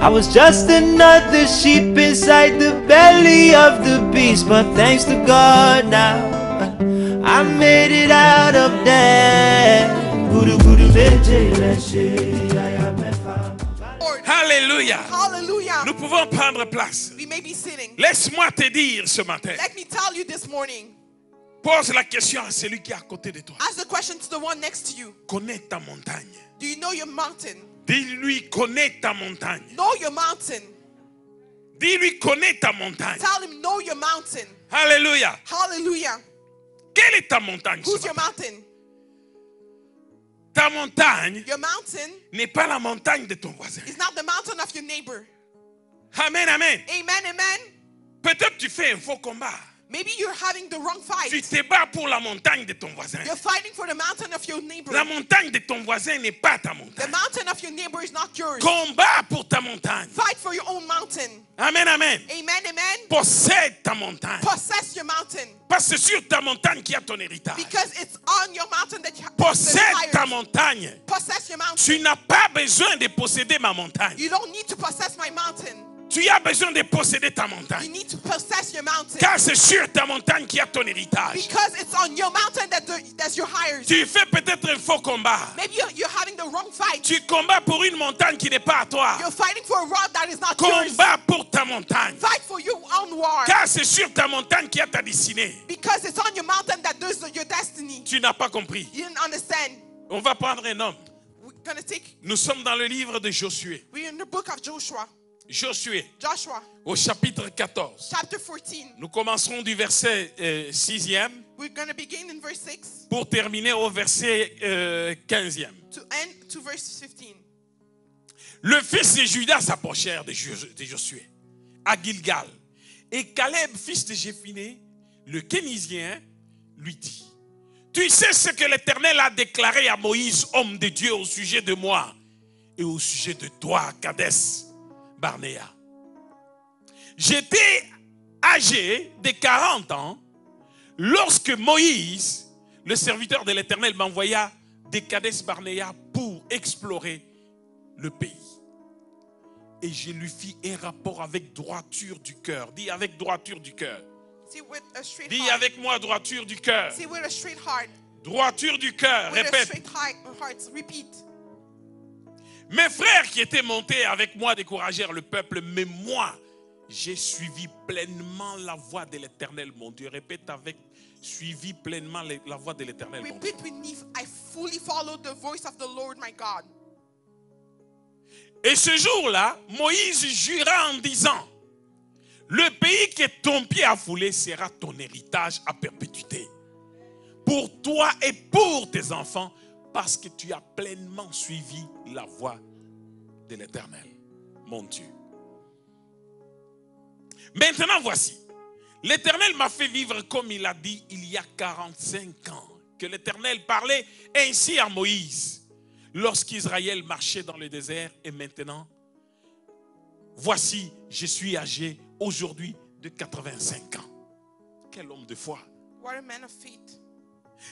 I was just another sheep inside the belly of the beast, but thanks to God now I made it out of there. Alléluia. Hallelujah. Nous pouvons prendre place. We may be sitting. Laisse-moi te dire ce matin. Let me tell you this morning. Pose la question à celui qui est à côté de toi. Ask the question to the one next to you. Connais ta montagne. Do you know your mountain? Dis-lui, connais ta montagne. Know your mountain. Dis-lui, connais ta montagne. Tell him, know your mountain. Alléluia. Hallelujah. Quelle est ta montagne? Who's your mountain? Ta montagne Your mountain n'est pas la montagne de ton voisin. is not the mountain of your neighbor. Amen, amen. Amen, amen. Peut-être tu fais un faux combat. Maybe you're having the wrong fight. Tu te bats pour la montagne de ton voisin. You're fighting for the mountain of your neighbor. La montagne de ton voisin n'est pas ta The montagne. mountain of your neighbor is not yours. Combat pour ta montagne. Fight for your own mountain. Amen, amen. Amen, amen. Possède ta montagne. Possess your mountain. Parce que c'est sur ta montagne qu'il y a ton héritage. Because it's on your mountain that you have Possède ta montagne. Possess your mountain. Tu n'as pas besoin de posséder ma montagne. You don't need to possess my mountain. Tu as besoin de posséder ta You montagne. need to possess your mountain. Car c'est sur ta montagne qu'il y a ton héritage. Because it's on your mountain that's your hires. Tu fais peut-être un faux combat. Maybe you're having the wrong fight. Tu combats pour une montagne qui n'est pas à toi. You're fighting for a road that is not yours. Combat pour ta montagne. Fight for your own war. Car c'est sur ta montagne qu'il y a ta destinée. Because it's on your mountain that there's your destiny. Tu n'as pas compris. You didn't understand. On va prendre un homme. We're gonna take. Nous sommes dans le livre de Josué. We're in the book of Joshua. Josué, Joshua, au chapitre 14. chapter 14. Nous commencerons du verset 6e We're gonna begin in verse 6 pour terminer au verset 15e. to end to verse 15. Le fils de Judas s'approchèrent de Josué à Gilgal. Et Caleb, fils de Jéphiné, le Kénisien, lui dit: Tu sais ce que l'Éternel a déclaré à Moïse, homme de Dieu, au sujet de moi et au sujet de toi, Kadès Barnéa. J'étais âgé de 40 ans lorsque Moïse, le serviteur de l'Éternel, m'envoya de Kadès Barnéa pour explorer le pays. Et je lui fis un rapport avec droiture du cœur. Dis avec droiture du cœur. See with a straight Dis heart. avec moi droiture du cœur. See with a straight heart. Droiture du cœur. With a Répète. straight heart. Repeat. Mes frères qui étaient montés avec moi découragèrent le peuple, mais moi, j'ai suivi pleinement la voie de l'Éternel, mon Dieu. Répète avec: suivi pleinement la voie de l'Éternel, mon Dieu. Repeat with me. I fully followed the voice of the Lord my God. Et ce jour-là, Moïse jura en disant: le pays que ton pied a foulé sera ton héritage à perpétuité, pour toi et pour tes enfants, parce que tu as pleinement suivi la voie de l'Éternel, mon Dieu. Maintenant voici, l'Éternel m'a fait vivre comme il a dit il y a 45 ans, que l'Éternel parlait ainsi à Moïse lorsqu'Israël marchait dans le désert. Et maintenant, voici, je suis âgé aujourd'hui de 85 ans. Quel homme de foi! What a man of faith.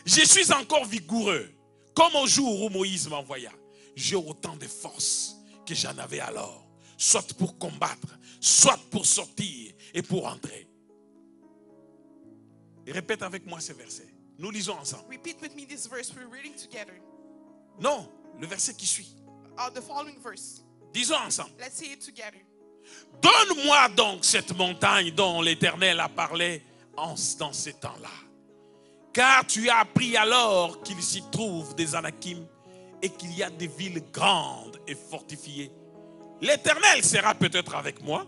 Je suis encore vigoureux, comme au jour où Moïse m'envoya. J'ai autant de force que j'en avais alors, soit pour combattre, soit pour sortir et pour entrer. Et répète avec moi ce verset. Nous lisons ensemble. Repeat with me this verse. We're reading together. Non, le verset qui suit. The following verse. Disons ensemble. Let's say it together. Donne-moi donc cette montagne dont l'Éternel a parlé dans ces temps-là. Car tu as appris alors qu'il s'y trouve des Anakim et qu'il y a des villes grandes et fortifiées. L'Éternel sera peut-être avec moi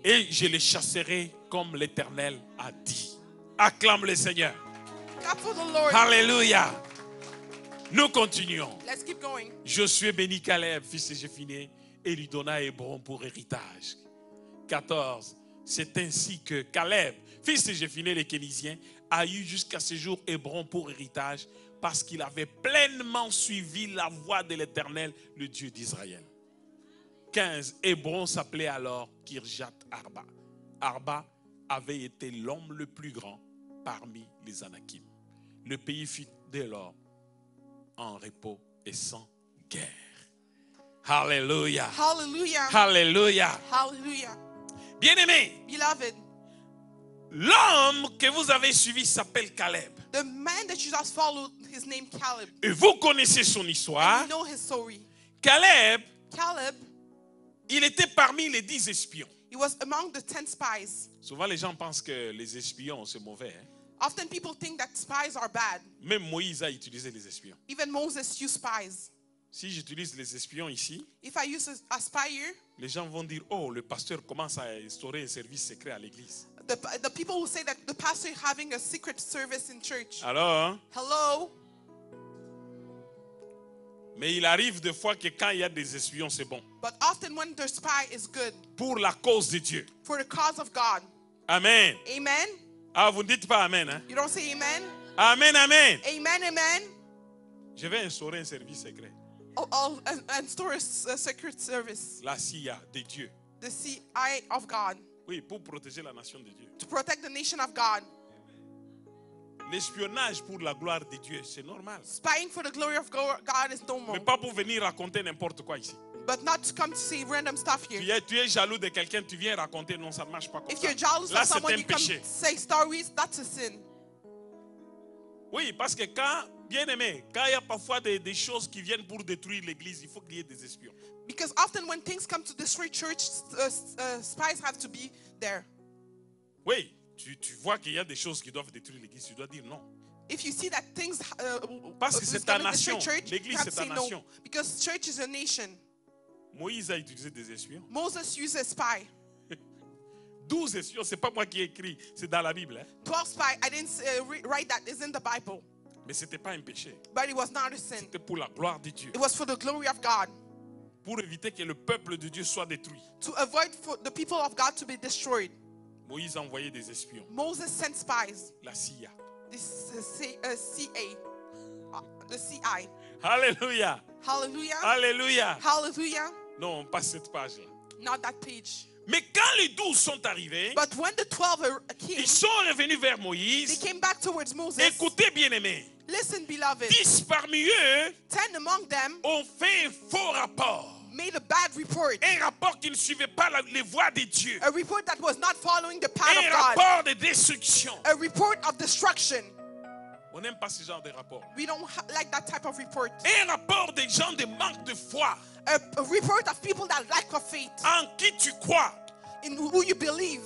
et je les chasserai comme l'Éternel a dit. Acclame le Seigneur. Clap for the Lord. Alléluia. Nous continuons. Let's keep going. Josué bénit Caleb, fils de Jéphiné, et lui donna Hébron pour héritage. 14. C'est ainsi que Caleb, fils de Jéphiné le Kénisien, a eu jusqu'à ce jour Hébron pour héritage, parce qu'il avait pleinement suivi la voie de l'Éternel, le Dieu d'Israël. 15. Hébron s'appelait alors Kirjat Arba. Arba avait été l'homme le plus grand parmi les Anakim. Le pays fut dès lors en repos et sans guerre. Alléluia. Hallelujah. Alléluia. Hallelujah. Bien-aimé, Beloved, l'homme que vous avez suivi s'appelle Caleb. the man that you just followed, his name Caleb. Et vous connaissez son And histoire. you know his story. Caleb, Caleb, il était parmi les 10 espions. he was among the 10 spies. Souvent, les gens pensent que les espions, c'est mauvais. Hein? Often people think that spies are bad. Même Moïse a utilisé les espions. Even Moses used spies. Si j'utilise les espions ici, If I use a spy here, les gens vont dire, oh, le pasteur commence à instaurer un service secret à l'église. the people will say that the pastor is having a secret service in church. Alors, Hello? mais il arrive des fois que quand il y a des espions, c'est bon. But often when the spy is good Pour la cause de Dieu. for the cause of God. Amen. Amen? Ah, vous ne dites pas Amen. Hein? You don't say amen? Amen, Amen. Amen, amen. Je vais instaurer un service secret. And store a secret service. La CIA de Dieu. The CI of God. Oui, pour protéger la nation de Dieu. To protect the nation of God. L'espionnage pour la gloire de Dieu, c'est normal. Spying for the glory of God is normal. Mais pas pour venir raconter n'importe quoi ici. But not to come to say random stuff here. Tu es jaloux de quelqu'un, tu viens raconter, non, ça ne marche pas comme If ça. you're jealous Là, of c'est someone, un you come péché. say stories, that's a sin. Oui, parce que quand, bien aimé, quand il y a parfois des choses qui viennent pour détruire l'église, il faut qu'il y ait des espions. Because often when things come to destroy church, spies have to be there. Oui, tu vois qu'il y a des choses qui doivent détruire l'église, tu dois dire non. If you see that things Parce que is c'est ta gonna destroy nation. church, L'église, you have c'est to ta say no. nation. Because church is a nation. Moïse a utilisé des espions. Moses used a spy. 12 espions, c'est pas moi qui ai écrit, c'est dans la Bible. Hein? 12 spies. I didn't write that. It's in the Bible. Mais ce n'était pas un péché. But it was not a sin. C'était pour la gloire de Dieu. It was for the glory of God. Pour éviter que le peuple de Dieu soit détruit. To avoid for the people of God to be destroyed. Moïse a envoyé des espions. Moses sent spies. La CIA. This CA. The CI. Alléluia. Hallelujah. Alléluia. Hallelujah. Non, pas cette page-là. Not that page. Mais quand les 12 sont arrivés, But when the 12 came, ils sont revenus vers they Moïse. came back towards Moses. Écoutez, bien-aimés. Listen, beloved. 10 parmi eux 10 among them ont fait un faux rapport. made a bad report. Un rapport qui ne suivait pas les voies de Dieu. A report that was not following the path Un of God. rapport de destruction. A report of destruction. On n'aime pas ce genre de rapport. We don't like that type of report. Un rapport des gens de manque de foi. A report of people that lack of faith. En qui tu crois. In who you believe.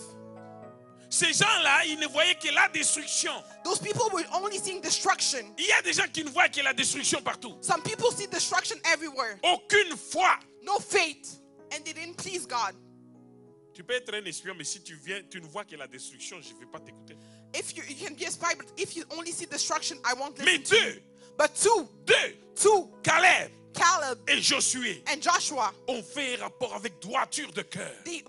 Ces gens-là, ils ne voyaient que la destruction. Those people were only seeing destruction. Il y a des gens qui ne voient que la destruction partout. Some people see destruction everywhere. Aucune foi. No faith. And they didn't please God. Tu peux être un espion, mais si tu ne vois que la destruction, je ne vais pas t'écouter. If you can be a spy, but if you only see destruction, I won't Mais listen to you. deux, But two, Caleb Caleb et Josué and Joshua, ont fait un rapport avec droiture de cœur. they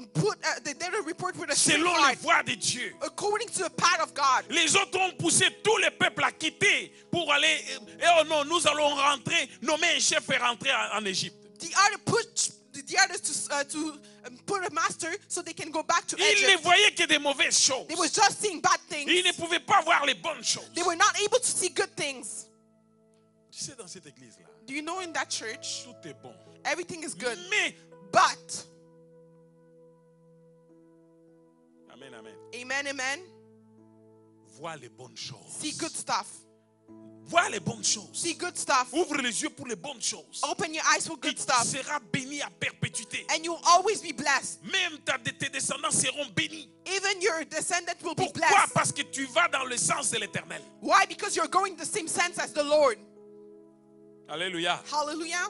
did a report with a straight Selon les heart, voies de Dieu. according to the path of God. Les autres ont poussé tout le peuple à quitter pour aller. Oh non, nous allons rentrer, nommer un chef et rentrer en Égypte. The other pushed the others to put a master so they can go back to Ils ne Egypt. voyaient que des mauvaises choses. They were just seeing bad things. Ils ne pouvaient pas voir les bonnes choses. They were not able to see good things. Tu sais, dans cette église-là, Do you know in that church, tout est bon. everything is good. Mais, But, amen, amen, amen, amen, vois les bonnes choses. see good stuff. Vois les bonnes choses. See good stuff. Ouvre les yeux pour les bonnes choses. Open your eyes for Tu good stuff. seras béni à perpétuité. And you'll always be blessed. Même tes descendants seront bénis. Even your descendant will be Pourquoi? blessed. Parce que tu vas dans le sens de l'éternel. Why? Because you're going the same sense as the Lord. Alléluia. Hallelujah.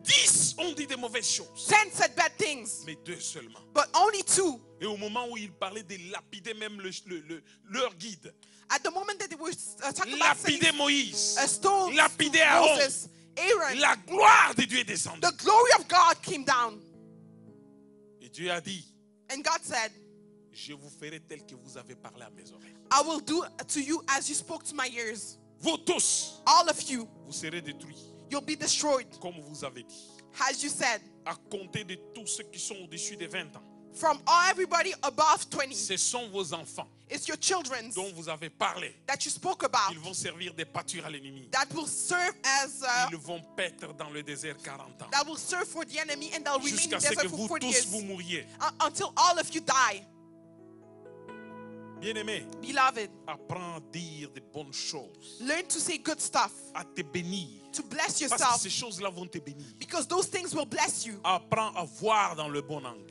10 ont dit de mauvaises choses. 10 said bad things, Mais 2 seulement. but only 2. Et au moment où il parlait de lapider même leur guide. At the moment that they were talking about saying Lapider Moïse. a stone Lapider Aaron. Moses, Aaron, La gloire de Dieu est descendue. the glory of God came down. Et Dieu a dit, And God said, je vous ferai tel que vous avez parlé à mes oreilles. I will do to you as you spoke to my ears. Vous tous, All of you, vous serez détruits. you'll be destroyed, Comme vous avez dit. as you said. À compter de tous ceux qui sont au-dessus des 20 ans. From everybody above 20. Ce sont vos enfants. It's your children's dont vous avez parlé. that you spoke about Ils vont servir de pâture à l'ennemi. that will serve as Ils vont paître dans le désert 40 ans. that will serve for the enemy, and they'll remain in Jusqu'à the ce que desert for vous 40 tous years vous mouriez. until all of you die. Bien-aimé, Beloved, apprends à dire de bonnes choses, learn to say good stuff, à te bénir. to bless Parce que yourself, ces choses-là vont te bénir. because those things will bless you. Apprends à voir dans le bon angle.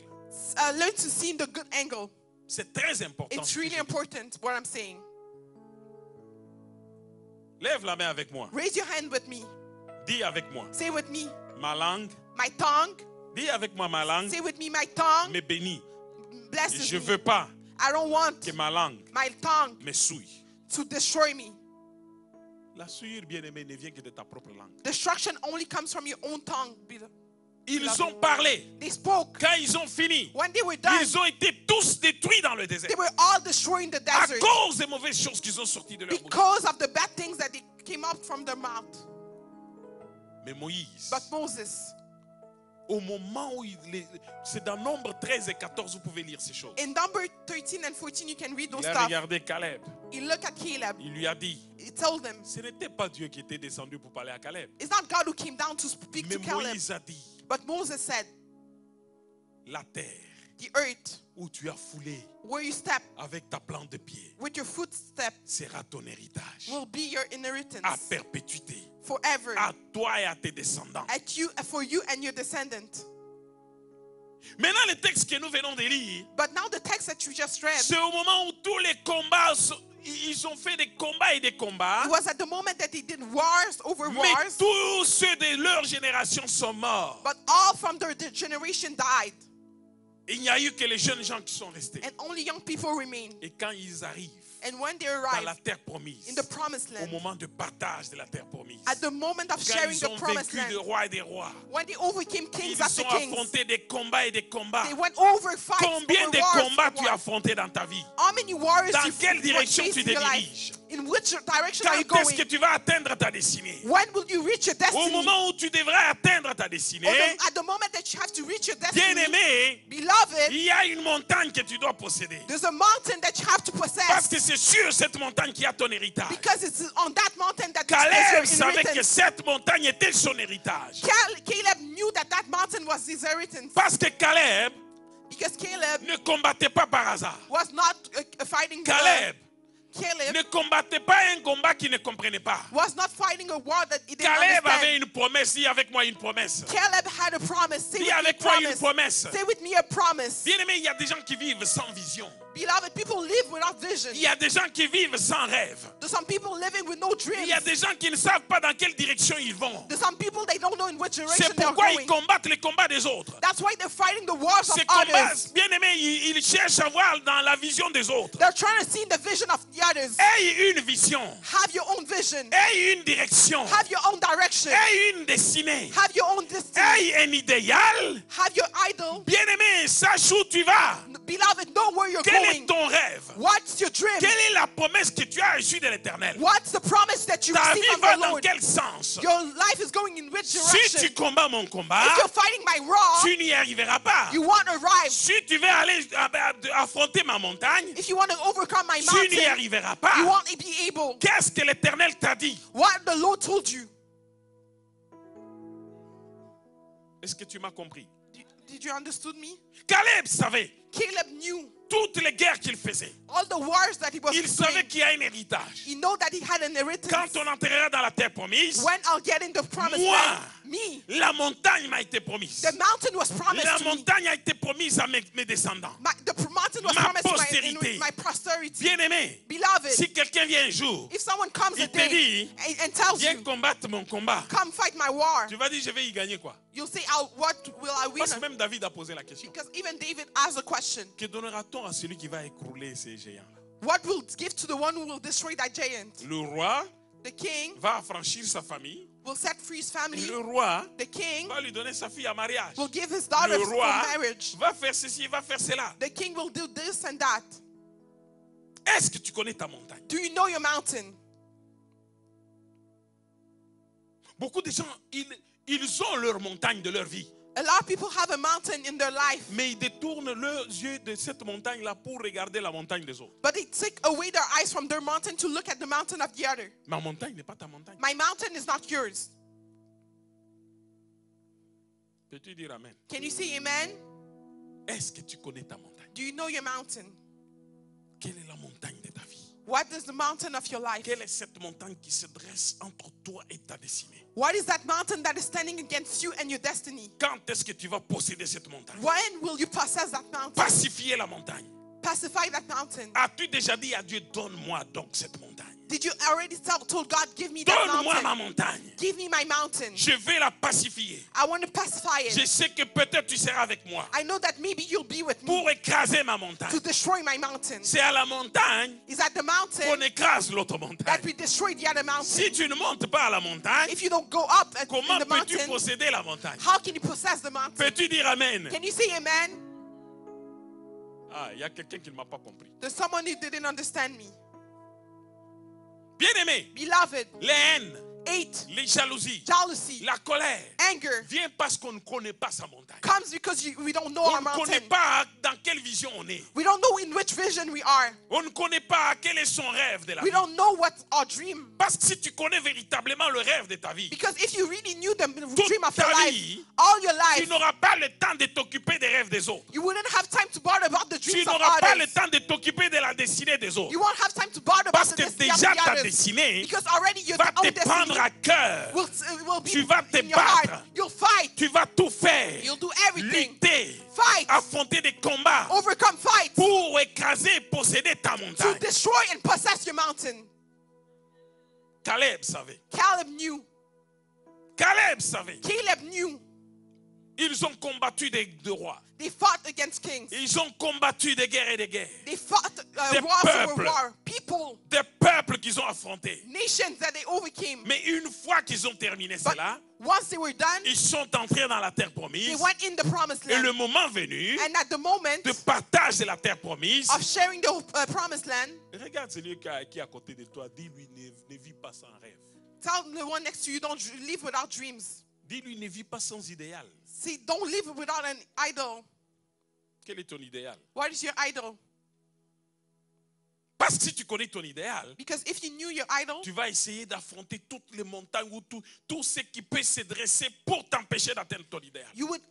Learn to see in the good angle. C'est très important. It's ce que really je dis. important what I'm saying. Lève la main avec moi. Raise your hand with me. Dis avec moi. Say with me, Ma langue. my tongue. Dis avec moi ma langue. Say with me, my tongue Me bénit. blesses Je ne me. veux pas I don't want que ma langue my tongue me souille. to destroy me. La souillure, bien-aimé, ne vient que de ta propre langue. Destruction only comes from your own tongue. Ils ont parlé. They spoke. Quand ils ont fini, When they were done, ils ont été tous détruits dans le désert. they were all destroyed in the À desert cause des mauvaises choses qu'ils ont sorties de leur bouche. because of the bad things that they came up from their mouth. Mais Moïse, But Moses, au moment où c'est dans Nombre 13 et 14, vous pouvez lire ces choses. in number 13 and 14, you can read those Il a stuff. regardé Caleb. He looked at Caleb. Il lui a dit, He told him, ce n'était pas Dieu qui était descendu pour parler à Caleb. it's not God who came down to speak Mais to Caleb. Moïse a dit, But Moses said, la terre the earth où tu as foulé where you step avec ta plante de pied with your footstep sera ton héritage will be your à inheritance perpétuité, forever à toi et à tes descendants. for you and your descendant. Maintenant, le texte que nous venons de lire, But now the text that you just read, c'est au moment où tous les combats, ils ont fait des combats et des combats, it was at the moment that they did wars over mais wars, tous ceux de leur génération sont morts. but all from their generation died, Il n'y a eu que les jeunes gens qui sont restés. and only young people remain. Et quand ils arrivent And when they dans la arrive terre promise, in the promised au land, moment de partage de la terre promise, at the moment of quand sharing ils the ont promised vaincu des land, rois et des rois, when they overcame kings ils after ont kings, affronté des combats et des combats. they went over fights, Combien over de wars, combats tu as wars. affronté dans ta vie? How many warriors Dans you quelle direction faced tu in te your life? diriges? In which direction Quand are you est-ce que going? tu vas atteindre ta destinée? When will you reach your Au destiny? moment où tu devrais atteindre ta destinée, At the moment that you have to reach your destiny, bien-aimé, beloved, il y a une montagne que tu dois posséder. there's a mountain that you have to Parce possess, que c'est sur cette montagne qu'il y a ton héritage. because it's on that mountain that Caleb is your savait que inheritance. cette montagne était son héritage. Caleb knew that that mountain was his inheritance, Parce que Caleb because Caleb ne combattait pas par hasard. was not fighting. Caleb Caleb ne combattait pas un combat qu'il ne comprenait pas. was not fighting a war that he didn't Caleb understand. avait une promesse. Dis avec moi une promesse. Caleb had a promise. Say Dis with me a avec moi une promise. promesse. Say with me a promise. Bien-aimé, il y a des gens qui vivent sans vision. Beloved, people live without vision. Il y a des gens qui vivent sans rêve. There's some people living with no dreams. Il y a des gens qui ne savent pas dans quelle direction ils vont. There's some people, they don't know in which direction C'est they're pourquoi ils going. combattent les combats des autres. That's why they're fighting the wars of Ces combats, others. bien-aimés, ils cherchent à voir dans la vision des autres. They're trying to see in the vision of the others. Aie une vision. Have your own vision. Aie une direction. Have your own direction. Aie une destinée. Have your own destiny. Aie un idéal. Have your idol. Bien-aimé, sache où tu vas. Beloved, know where you're Quel est going. ton rêve? What's your dream? Quelle est la promesse que tu as reçue de l'Éternel? What's the promise that you Ta receive vie from va the dans Lord? quel sens? Your life is going in which Si direction? tu combats mon combat, If you're fighting my war, tu n'y arriveras pas. you won't arrive. Si tu veux aller affronter ma montagne, If you want to overcome my tu n'y mountain, arriveras you pas. won't be able. Qu'est-ce que l'Éternel t'a dit? What the Lord told you. Est-ce que tu m'as compris? Did you understood me? Caleb savait Caleb knew toutes les guerres qu'il faisait. all the wars that he was Il savait doing. qu'il y a un héritage. He know that he had an Quand inheritance. on entrera dans la terre promise, When I'll get in the promised Moi, land, me, la montagne m'a été promise. the mountain was promised La to me. montagne a été promise à mes descendants. The mountain was Ma promised to postérité. my posterity. Bien-aimé, Beloved, si quelqu'un vient un jour, if someone comes a il te day dit, and tells viens you, combattre mon combat, come fight my war, tu vas dire, je vais y gagner quoi? you'll say, what will I win? Parce que même David a posé la question. Because even David asked a question. Que donnera-t-on à celui qui va écrouler ces géants-là? What will give to the one who will destroy that giant? Le roi The king va affranchir sa famille. will set free his family. Le roi The king va lui donner sa fille en mariage. will give his daughter Le for roi marriage. va faire ceci, va faire cela. The king will do this and that. Est-ce que tu connais ta montagne? Do you know your mountain? Beaucoup de gens, ils ont leur montagne de leur vie. A lot of people have a mountain in their life, mais ils détournent leurs yeux de cette montagne-là pour regarder la montagne des autres. but they take away their eyes from their mountain to look at the mountain of the other. Ma montagne n'est pas ta montagne. My mountain is not yours. Peux-tu dire amen? Can you say amen? Est-ce que tu connais ta montagne? Do you know your mountain? Quelle est la montagne de ta vie? What is the mountain of your life? Quelle est cette montagne qui se dresse entre toi et ta destinée? What is that mountain that is standing against you and your destiny? Quand est-ce que tu vas posséder cette montagne? When will you possess that mountain? Pacifier la montagne. Pacify that mountain. As-tu déjà dit à Dieu, donne-moi donc cette montagne? Did you already told God, give me that Donne-moi ma mountain? montagne. Give me my mountain. Je vais la pacifier. I want to pacify Je it. sais que peut-être tu seras avec moi I know that maybe you'll be with me pour écraser ma montagne. to destroy my mountain. C'est à la montagne Is that the qu'on mountain écrase l'autre that montagne. we destroy the other mountain? Si tu ne montes pas à la montagne, If you don't go up in comment the peux-tu mountain, posséder la montagne? how can you possess the mountain? Peux-tu dire amen? Can you say amen? Ah, il y a quelqu'un qui ne m'a pas compris. There's someone who didn't understand me. Bien-aimé, Beloved, les haines, hate, les jalousies, jealousy, la colère anger vient parce qu'on ne connaît pas sa montagne. comes because we don't know On our ne connaît mountain. pas dans quelle vision on est. We don't know in which vision we are. On ne connaît pas quel est son rêve de la We vie. don't know what's our dream. Parce que si tu connais véritablement le rêve de ta vie, Because if you really knew the dream of ta your life, vie, all your tu life, n'auras pas le temps de t'occuper des rêves des autres. you wouldn't have time to bother about the Tu dreams of n'auras pas le others. temps de t'occuper de la destinée des autres. You won't have time to bother about Parce the que destiny of déjà the ta others. destinée Because already your va te own prendre destiny à cœur. will be Tu vas te in your heart. battre. You'll fight. Tu vas tout faire. You'll do everything. Lutter. Fight. Affronter des combats Overcome fights pour écraser et posséder ta to montagne. destroy and possess your mountain. Caleb savait. Caleb knew. Caleb savait. Caleb knew. Ils ont combattu des rois. They fought against kings. Ils ont combattu des guerres et des guerres. They fought Des wars over peuples. war. People, Des peuples qu'ils ont affrontés. nations that they overcame. Mais une fois qu'ils ont terminé But cela, once they were done, ils sont entrés dans la terre they promise. went in the promised Et le land. moment venu And at the moment de partage de la terre promise, of sharing the promised land, regarde celui qui est à côté de toi. Dis-lui, ne vis pas sans rêve. tell the one next to you, don't live without dreams. Dis-lui, ne vis pas sans idéal. See, don't live without an idol. Quel est ton idéal? What is your idol? Parce que si tu connais ton idéal, Because if you knew your idol, tu vas essayer d'affronter toutes les montagnes ou tout ce qui peut se dresser pour t'empêcher d'atteindre ton idéal. you would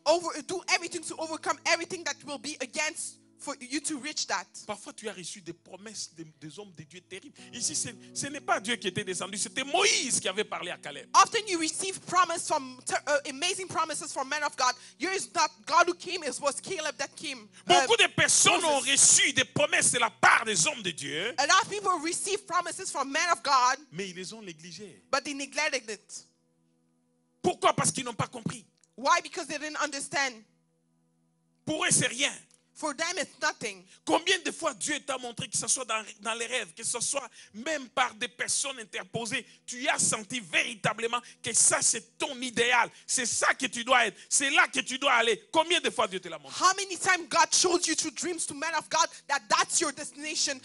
do everything to overcome everything that will be against for you to reach that. Parfois, tu as reçu des promesses des hommes de Dieu terribles. Ici, ce n'est pas Dieu qui était descendu, c'était Moïse qui avait parlé à Caleb. Often you receive amazing promises from men of God. Yours not God who came, it was Caleb that came. Beaucoup de personnes ont Moses. reçu des promesses de la part des hommes de Dieu, A lot of people receive promises from men of God, mais ils les ont négligées. but they neglected it. Pourquoi? Parce qu'ils n'ont pas compris. Why? Because they didn't understand. Pour eux, c'est rien. For them, it's nothing. Combien de fois Dieu t'a montré, que ce soit dans les rêves, que ce soit même par des personnes interposées, tu as senti véritablement que ça c'est ton idéal, c'est ça que tu dois être, c'est là que tu dois aller. Combien de fois Dieu te l'a montré? How many times God showed you through dreams to men of God that that's your destination?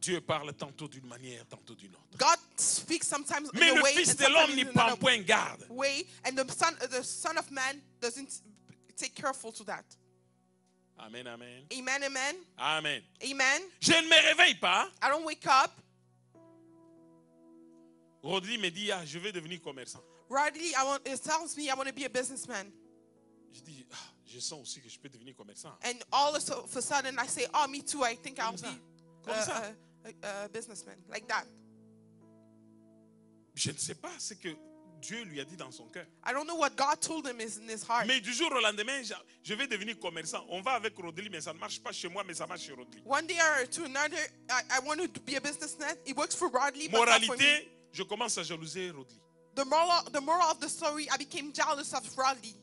Dieu parle tantôt d'une manière, tantôt d'une autre. God speaks sometimes Mais in le a way Fils and de l'homme sometimes n'y in prend another point garde. way, and the son of Man doesn't take careful to that. Amen, amen. Amen, amen, Amen. amen. Je ne me réveille pas. I don't wake up. Rodri me dit, je vais devenir commerçant. Rodney, it tells me I want to be a businessman. Je dis, je sens aussi que je peux devenir commerçant. And all of a sudden I say, oh, me too. I think I'll Comme ça. be Comme ça. a businessman. Like that. Je ne sais pas ce que Dieu lui a dit dans son cœur. I don't know what God told him is in his heart. Mais du jour au lendemain, je vais devenir commerçant. On va avec Rodri, mais ça ne marche pas chez moi, mais ça marche chez Rodri. One day or to another, I want to be a businessman. It works for Rodley, but not for me. Moralité, je commence à jalouser Rodri. The moral of the story, I became jealous of Rodley.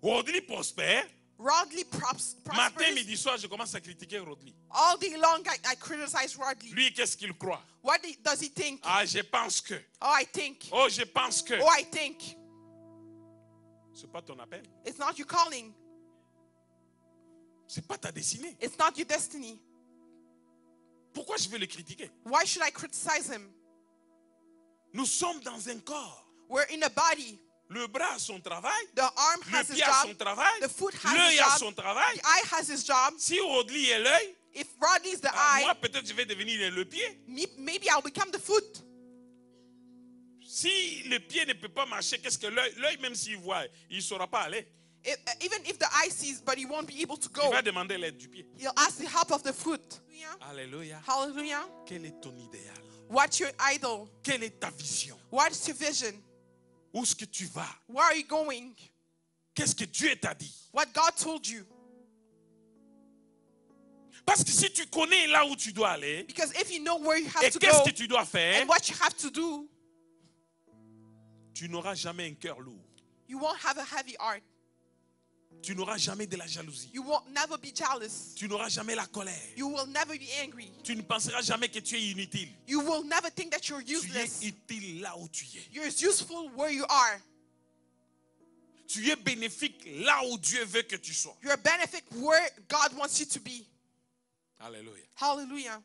Rodri prospère. Rodley Matin, prospers. midi, soir, je commence à critiquer Rodri. All day long, I criticize Rodley. Lui, qu'est-ce qu'il croit? What does he think? Ah, je pense que. Oh, I think. Oh, je pense que. Oh, I think. C'est pas ton appel. It's not your calling. C'est pas ta destinée. It's not your destiny. Pourquoi je vais le critiquer? Why should I criticize him? Nous sommes dans un corps. We're in a body. Le bras a son travail, The arm le has his pied a son job. travail, The foot has l'œil his a job. son travail. The eye has his job. Si Rodley est l'œil, If Rodney is the moi eye, peut-être je vais devenir le pied. maybe I'll become the foot. Si le pied ne peut pas marcher, qu'est-ce que l'œil même s'il voit, il ne saura pas aller. Even if the eye sees, but he won't be able to Il go, va demander l'aide du pied. he'll ask the help of the foot. Alléluia. Hallelujah. Quel est ton idéal? What's your idol? Quelle est ta vision? What's your vision? Où est-ce que tu vas? Where are you going? Qu'est-ce que Dieu t'a dit? What God told you. Parce que si tu connais là où tu dois aller, Because if you know where you have et to qu'est-ce go que tu dois faire, and what you have to do, tu n'auras jamais un cœur lourd. you won't have a heavy heart. Tu n'auras jamais de la jalousie. You won't never be jealous. Tu n'auras jamais la colère. You will never be angry. Tu ne penseras jamais que tu es inutile. You will never think that you're Tu es useless. utile là où tu es. You're useful where you are. Tu es bénéfique là où Dieu veut que tu sois. You're a benefit where God wants you to be. Alléluia. Hallelujah.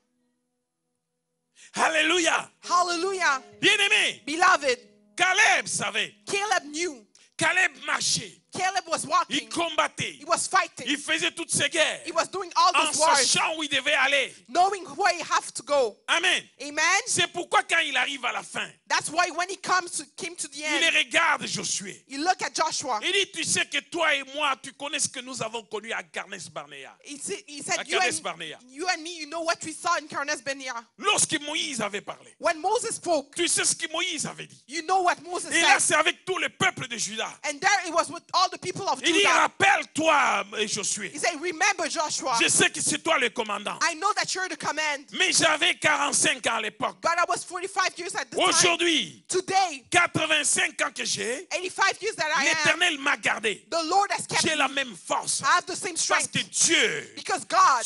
Alléluia. Hallelujah. Bien-aimé, Beloved, Caleb savait. Caleb knew. Caleb marchait. Caleb was Il walking. combattait. He was fighting. Il faisait toutes ces guerres. He was doing all En those wars, sachant où il devait aller. knowing where he have to go. Amen. Amen. C'est pourquoi quand il arrive à la fin, That's why when he came to the il end, regarde Josué. you look at Joshua. Il dit, tu sais que toi et moi, tu connais ce que nous avons connu à Garnes Barnea. He À said, Kadesh Barnea. you and me, you know what we saw in Karnes Benia. Lorsque Moïse avait parlé, When Moses spoke, tu sais ce que Moïse avait dit. you know what Moses Et là, said. c'est avec tout le peuple de Juda. And there it was with all the people of Il dit, Judah. rappelle-toi, Josué. He said, remember Joshua, Je sais que c'est toi le commandant. I know that you're the command, Mais j'avais 45 ans à l'époque. but I was 45 years at the time. Aujourd'hui, Today, 85 ans que j'ai, 85 years that I am, l'Éternel m'a gardé. the Lord has kept J'ai me. la même force. I have the same Parce strength. que Dieu, Because God,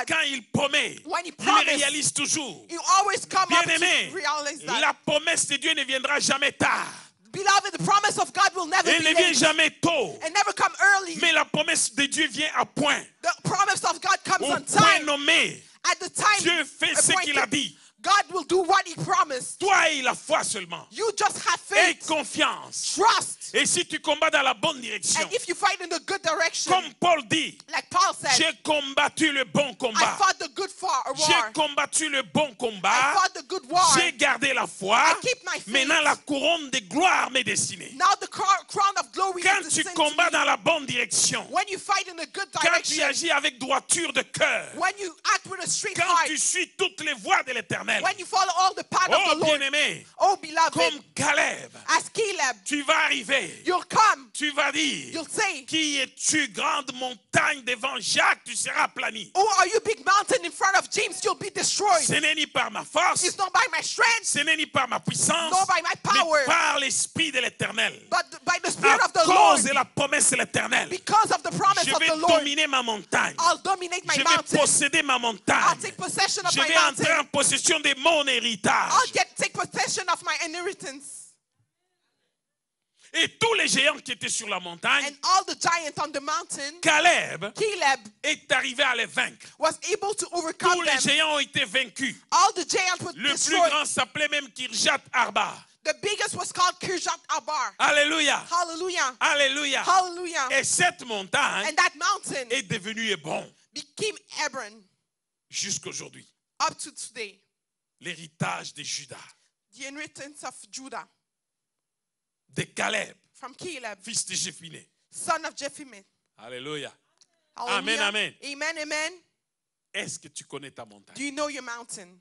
quand il promet, when He il promised, réalise toujours. you always come up Bien-aimé, to realize that. la promesse de Dieu ne viendra jamais tard. Beloved, the promise of God will never Elle be ne vient late jamais tôt. and never come early. Mais la promesse de Dieu vient à point. The promise of God comes Au on point time. nommé, At the time Dieu fait ce qu'il a appointed, dit. God will do what He promised. Toi et la foi seulement. You just have Aie faith, confiance. trust, Et si tu combats dans la bonne direction, and if you fight in the good direction, comme Paul dit, like Paul said, j'ai combattu le bon I combat. fought the good war. J'ai combattu le bon I combat. fought the good war. J'ai gardé la foi. I keep my faith. Maintenant, la couronne de gloire m'est destinée. Now the crown of glory Quand is tu destined combats to me. dans la bonne direction, When you fight in the good quand tu direction, agis avec droiture de cœur, when you act with a straight quand heart, tu suis toutes les voies de l'Éternel, when you follow all the path of oh the Lord, bien-aimé, oh beloved, comme Caleb, as Caleb, tu vas arriver, you'll come, tu vas dire, you'll say, qui es-tu, grande montagne devant Jacques, tu seras aplani. oh, are you big mountain in front of James? You'll be destroyed. Ce n'est ni par ma force, It's not by my strength, ce n'est ni par ma puissance, nor by my power, mais par l'Esprit de l'Éternel. but by the Spirit À of the Lord. cause de la promesse de l'Éternel, Because of the promise je of vais the Lord, dominer ma montagne. I'll dominate my Je vais mountain. posséder ma I'll montagne. take possession of Je my vais entrer en mountain. possession de mon héritage. I'll take possession of my inheritance. Et tous les géants qui étaient sur la montagne, And all the giants on the mountain, Caleb Caleb est arrivé à les vaincre. was able to overcome Tous les them. géants ont été vaincus. All the giants were Le plus destroyed. grand s'appelait même Kirjat Arba. The biggest was called Kirjat Arba. Alléluia. Hallelujah. Alléluia. Hallelujah. Et cette montagne And that mountain est devenue Hébron became Hebron jusqu'aujourd'hui. up to today. L'héritage de Judas, The inheritance of Judah de Caleb, from Caleb, fils de Jéphiné. son of Jephunneh. Alléluia. Hallelujah. Amen, amen. Amen, amen. Est-ce que tu connais ta montagne? Do you know your mountain?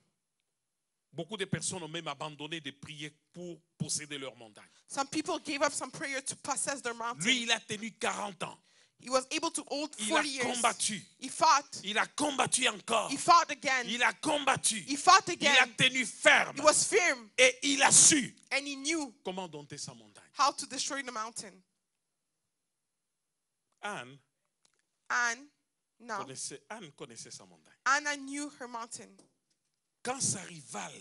Beaucoup de personnes ont même abandonné de prier pour posséder leur montagne. Some people gave up some prayer to possess their mountain. Lui, il a tenu 40 ans. He was able to hold Il 40 a years. combattu. He fought. Il a combattu encore. He fought again. Il a combattu. He fought Il a again. tenu ferme. He was firm. Et il a su And he knew comment dompter sa montagne. how to destroy the mountain. Anne connaissait sa montagne. Anna knew her mountain. Quand sa rivale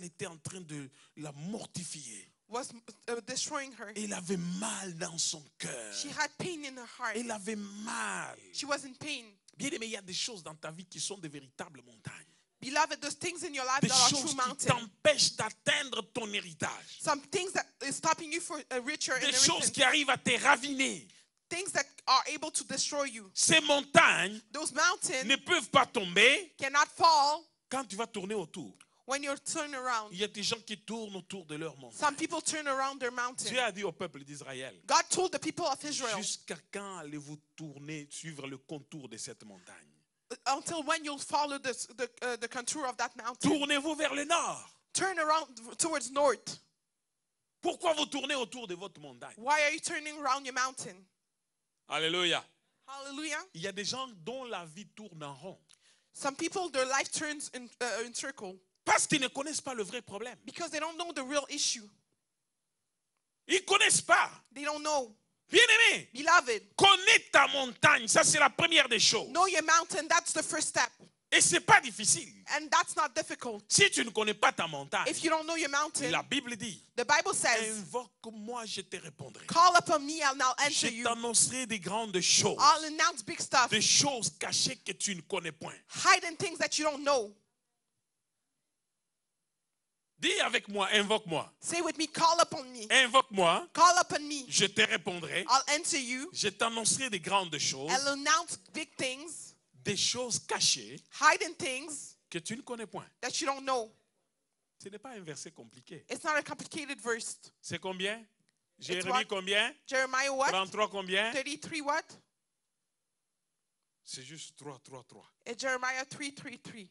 était en train de la mortifier, was destroying her, elle avait mal dans son cœur. she had pain in her heart. Elle avait mal. She was in pain. Bien aimé, il y a des choses dans ta vie qui sont de véritables montagnes. Beloved, there's things in your life Des that are choses true qui mountains. t'empêchent d'atteindre ton héritage. Some things that is stopping you for a richer Des choses inheritance. qui arrivent à te raviner. Things that are able to destroy you. Ces montagnes Those mountains ne peuvent pas tomber cannot fall quand tu vas tourner autour. when you're turning around. Il y a des gens qui tournent autour de leur montagne. Some people turn around their mountain. Dieu a dit au peuple d'Israël, God told the people of Israel, jusqu'à quand allez-vous tourner, suivre le contour de cette montagne? until when you'll follow the contour of that mountain. Tournez-vous vers le nord. Turn around towards north. Pourquoi vous tournez autour de votre montagne? Why are you turning around your mountain? Alléluia. Hallelujah. Il y a des gens dont la vie tourne en rond Some people, their life turns in circle parce qu'ils ne connaissent pas le vrai problème. because they don't know the real issue. Ils ne connaissent pas. They don't know. Bien-aimé, Beloved, connais ta montagne. Ça, c'est la première des choses. know your mountain. That's the first step. Et ce n'est pas difficile. And that's not difficult. Si tu ne connais pas ta montagne, If you don't know your mountain, la Bible dit, the Bible says, invoque-moi, je te répondrai. call upon me and I'll answer Je you. t'annoncerai des grandes choses. I'll announce big stuff. Des choses cachées que tu ne connais point. Hiding things that you don't know. Dis avec moi, invoque-moi. Say with me, call upon me. Invoque-moi, Call upon me. je te répondrai. I'll answer you. Je t'annoncerai des grandes choses. I'll announce big things. Des choses cachées Hiding things que tu ne connais point. that you don't know. Ce n'est pas un verset compliqué. It's not a complicated verse. C'est combien? what? Jérémie combien? Jeremiah what? 33 combien? 33 what? C'est juste 3, 3, 3. It's Jeremiah 3:3.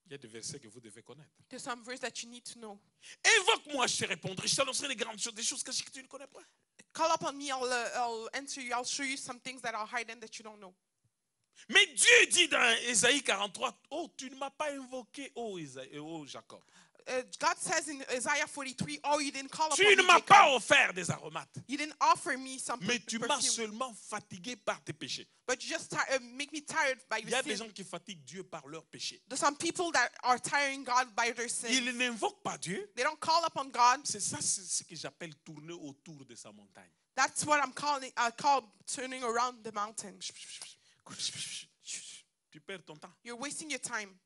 Il y a des versets que vous devez connaître. There's some verse that you need to know. Invoque-moi, je te répondrai. Je t'annoncerai des grandes choses, des choses cachées que tu ne connais pas. Call upon me, I'll answer you. I'll show you some things that are hidden that you don't know. Mais Dieu dit dans Ésaïe 43, oh, tu ne m'as pas invoqué, oh, oh Jacob. God says in Isaiah 43, oh, you didn't call upon Tu me, ne m'as Jacob. pas offert des aromates, You didn't offer me some mais tu m'as perfume. seulement fatigué par tes péchés. But you just make me tired by Il y a your des sin. gens qui fatiguent Dieu par leurs péchés. There's some people that are tiring God by their sin. Ils n'invoquent pas Dieu. They don't call upon God. C'est ça, c'est ce que j'appelle tourner autour de sa montagne. That's what I'm calling. I call turning around the mountain. Tu perds ton temps. You're wasting your time.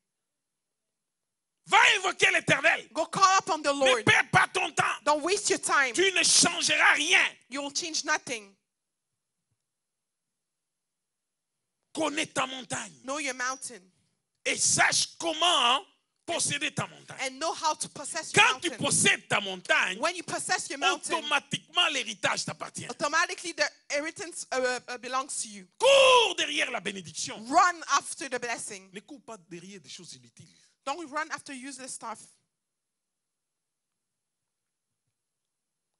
Va invoquer l'Éternel. Go call upon the Ne Lord. perds pas ton temps. Don't waste your time. Tu ne changeras rien. You will change nothing. Connais ta montagne Know your mountain et sache comment posséder ta montagne. and know how to possess your Quand tu mountain. possèdes ta montagne, When you possess your mountain, automatiquement l'héritage t'appartient. automatically the inheritance belongs to you. Cours derrière la bénédiction. Run after the blessing. Ne cours pas derrière des choses inutiles. Don't run after useless stuff.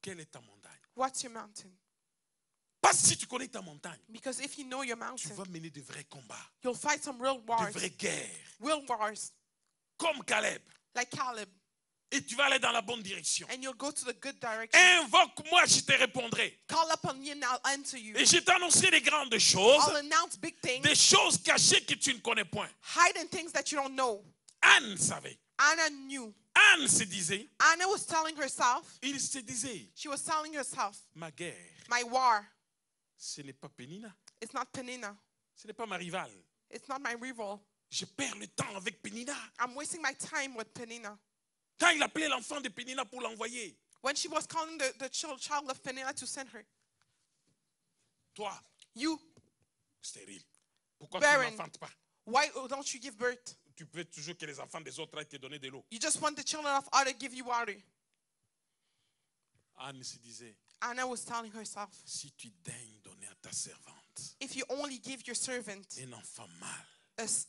Quelle est ta montagne? What's your mountain? Parce que si tu connais ta montagne, Because if you know your tu mountain, vas mener de vrais combats, you'll fight some real de wars. vraies guerres, Real wars, comme Caleb. like Caleb. Et tu vas aller dans la bonne direction. And you'll go to the good direction. Invoque-moi, je te répondrai. Call upon me and I'll answer you. Et je t'annoncerai des grandes choses, I'll announce big things, des choses cachées que tu ne connais point. hiding things that you don't know. Anne savait. Anna knew. Anne se disait, Anna was telling herself, il se disait, she was telling herself, ma guerre, my war, ce n'est pas Pénina, it's not Penina. ce n'est pas ma rivale. It's not my rival. Je perds le temps avec Pénina. I'm wasting my time with Penina. Quand il appelait l'enfant de Pénina pour l'envoyer, When she was calling the child of Penina to send her, toi, you, stérile, pourquoi tu ne barren, m'enfantes pas? why don't you give birth? Tu veux toujours que les enfants des autres aillent te donner de l'eau. You just want the children of others to give you water. Anne se disait, Anna was telling herself, si tu daignes donner à ta servante if you only give your servant un enfant mâle,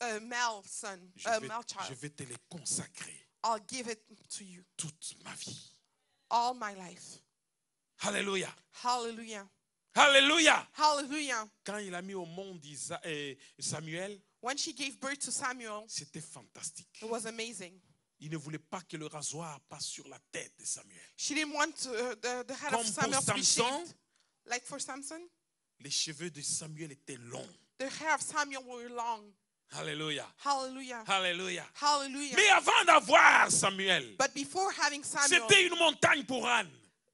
a male son, je a vais, male je child, vais te les consacrer I'll give it to you toute ma vie. all my life. Alléluia. Hallelujah. Alléluia. Hallelujah. Quand il a mis au monde Samuel, When she gave birth to Samuel, c'était fantastique. it was amazing. Il ne voulait pas que le rasoir passe sur la tête de Samuel. She didn't want the head Comme of pour Samuel to be Samson, shaved. Like for Samson, les cheveux de Samuel étaient longs. the hair of Samuel were long. Alléluia. Hallelujah. Alléluia. Hallelujah. Mais avant d'avoir Samuel, But before having Samuel, c'était une montagne pour Anne.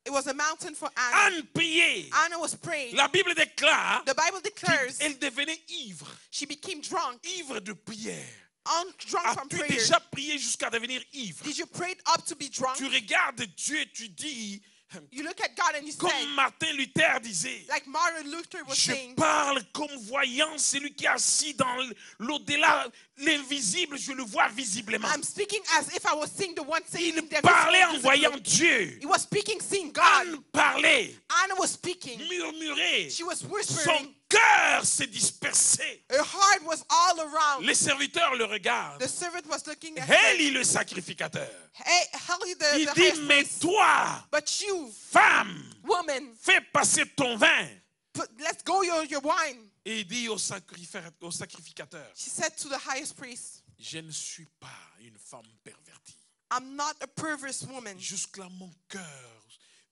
It was a mountain for Anna. Anne priait. Anna was praying. La Bible déclare The Bible declares qu'elle devenait ivre. she became drunk, Ivre de prière. drunk from As-tu prayer. déjà prié jusqu'à devenir ivre? Did you pray up to be drunk? Tu regardes Dieu et tu dis, You look at God and you say, comme Martin Luther disait, like Martin Luther was je saying, parle comme voyant celui qui est assis dans l'au-delà, l'invisible, je le vois visiblement. I'm speaking as if I was seeing the one saying Il in the parlait en visible. voyant Dieu. He was speaking, seeing God. Anne parlait, Anna was speaking. murmurait. She was Son whispering. cœur s'est dispersé. Her heart was all around. Les serviteurs le regardent. The servant was looking at Élie le sacrificateur. Heli, the Il dit, highest mais priest. toi, But you, femme, woman, fais passer ton vin. let's go your wine. Et il dit au sacrificateur, She said to the highest priest, je ne suis pas une femme pervertie. I'm not a perverse woman. Jusque-là, mon cœur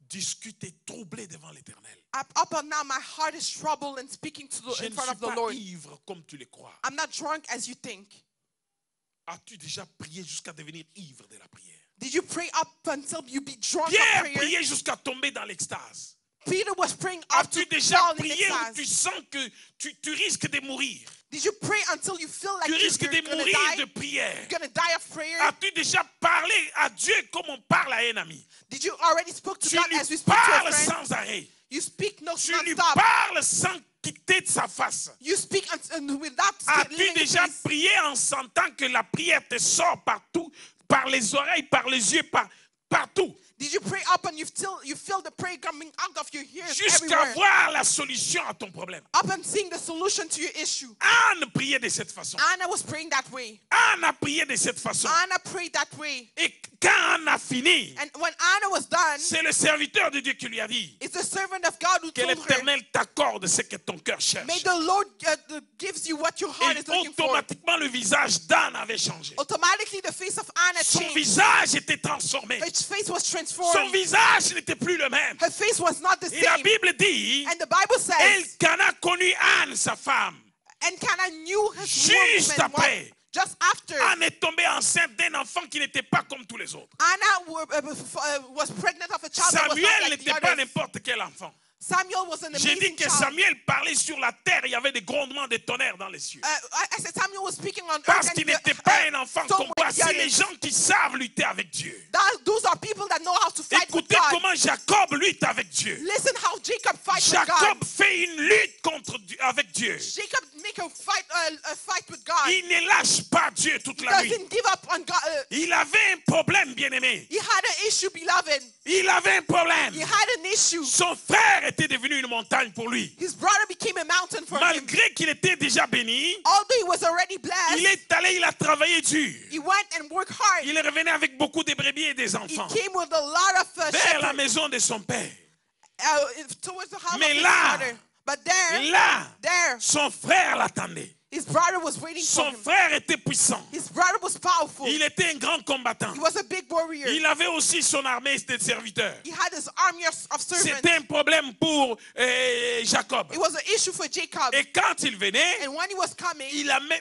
discute et troublé devant l'Éternel. Up and now, my heart is troubled and speaking to Je in ne front suis of the pas Lord. ivre comme tu le crois. I'm not drunk as you think. As-tu déjà prié jusqu'à devenir ivre de la prière? Did you pray up until you be drunk of Pierre prayer? priait jusqu'à tomber dans l'extase. Peter was praying up to As-tu déjà fall in prié où extase. tu sens que tu risques de mourir? Did you pray until you feel like Tu you're risques de gonna mourir die? de prière. You're gonna die of prayer? As-tu déjà parlé à Dieu comme on parle à un ami? Did you already spoke to Tu God lui as we speak to a parles friend? sans arrêt. You speak no Tu lui non-stop. parles sans quitter de sa face. You speak without As-tu leaving his déjà face. prié en sentant que la prière te sort partout, par les oreilles, par les yeux, partout, Did you pray up and you feel the prayer coming out of your ears jusqu'à everywhere? voir la solution à ton problème? Up and seeing the solution to your issue. Anne priait de cette façon. Anna was praying that way. Anne a prié de cette façon. Anna prayed that way. Et quand Anne a fini, And when Anna was done, c'est le serviteur de Dieu qui lui a dit it's the servant of God who que told her, l'Éternel t'accorde ce que ton cœur cherche. may the Lord gives you what your heart Et is looking for. automatiquement, le visage d'Anne avait changé. Automatically, the face of Anna Son changed. visage était transformé. Her face was Son transformed. visage n'était plus le même. Her face was not the Et la same. Bible dit, And the Bible says, Elkanah connut Anne, sa femme. and Cana knew his Juste woman après. just after. Anne est tombée enceinte d'un enfant qui n'était pas comme tous les autres. Anna was pregnant of a child that was not Samuel like the n'était pas others. n'importe quel enfant. Samuel was an J'ai dit amazing que child. Samuel parlait sur la terre, il y avait des grondements de tonnerre dans les cieux. I said Samuel was speaking on Parce earth. qu'il And n'était pas un enfant so comme moi. with C'est les young- gens qui savent lutter avec Dieu. Those are people that know how to fight with Écoutez God. comment Jacob lutte avec Dieu. Listen how Jacob fights with God. Jacob fait une lutte avec Dieu. Jacob make a fight with God. Il ne lâche pas Dieu toute He la nuit. doesn't give up on God. Il avait un problème, bien-aimé. He had an issue, beloved. Il avait un problème. He had an issue. Son frère était devenu une montagne pour lui. His brother became a mountain for him. Malgré qu'il était déjà béni, Although he was already il blessed, est allé, il a travaillé dur. he went and worked hard. Il est revenu avec beaucoup de brebis et des He enfants came with a lot of vers la shepherds maison de son père. towards the house Mais of his là, father. But there, Son frère l'attendait. his brother was waiting for Son him. frère était puissant. His brother was powerful. Il était un grand combattant. He was a big warrior. Il avait aussi son armée de serviteurs. He had his army of servants. C'était un problème pour Jacob. It was an issue for Jacob. Et quand il venait, And when he was coming,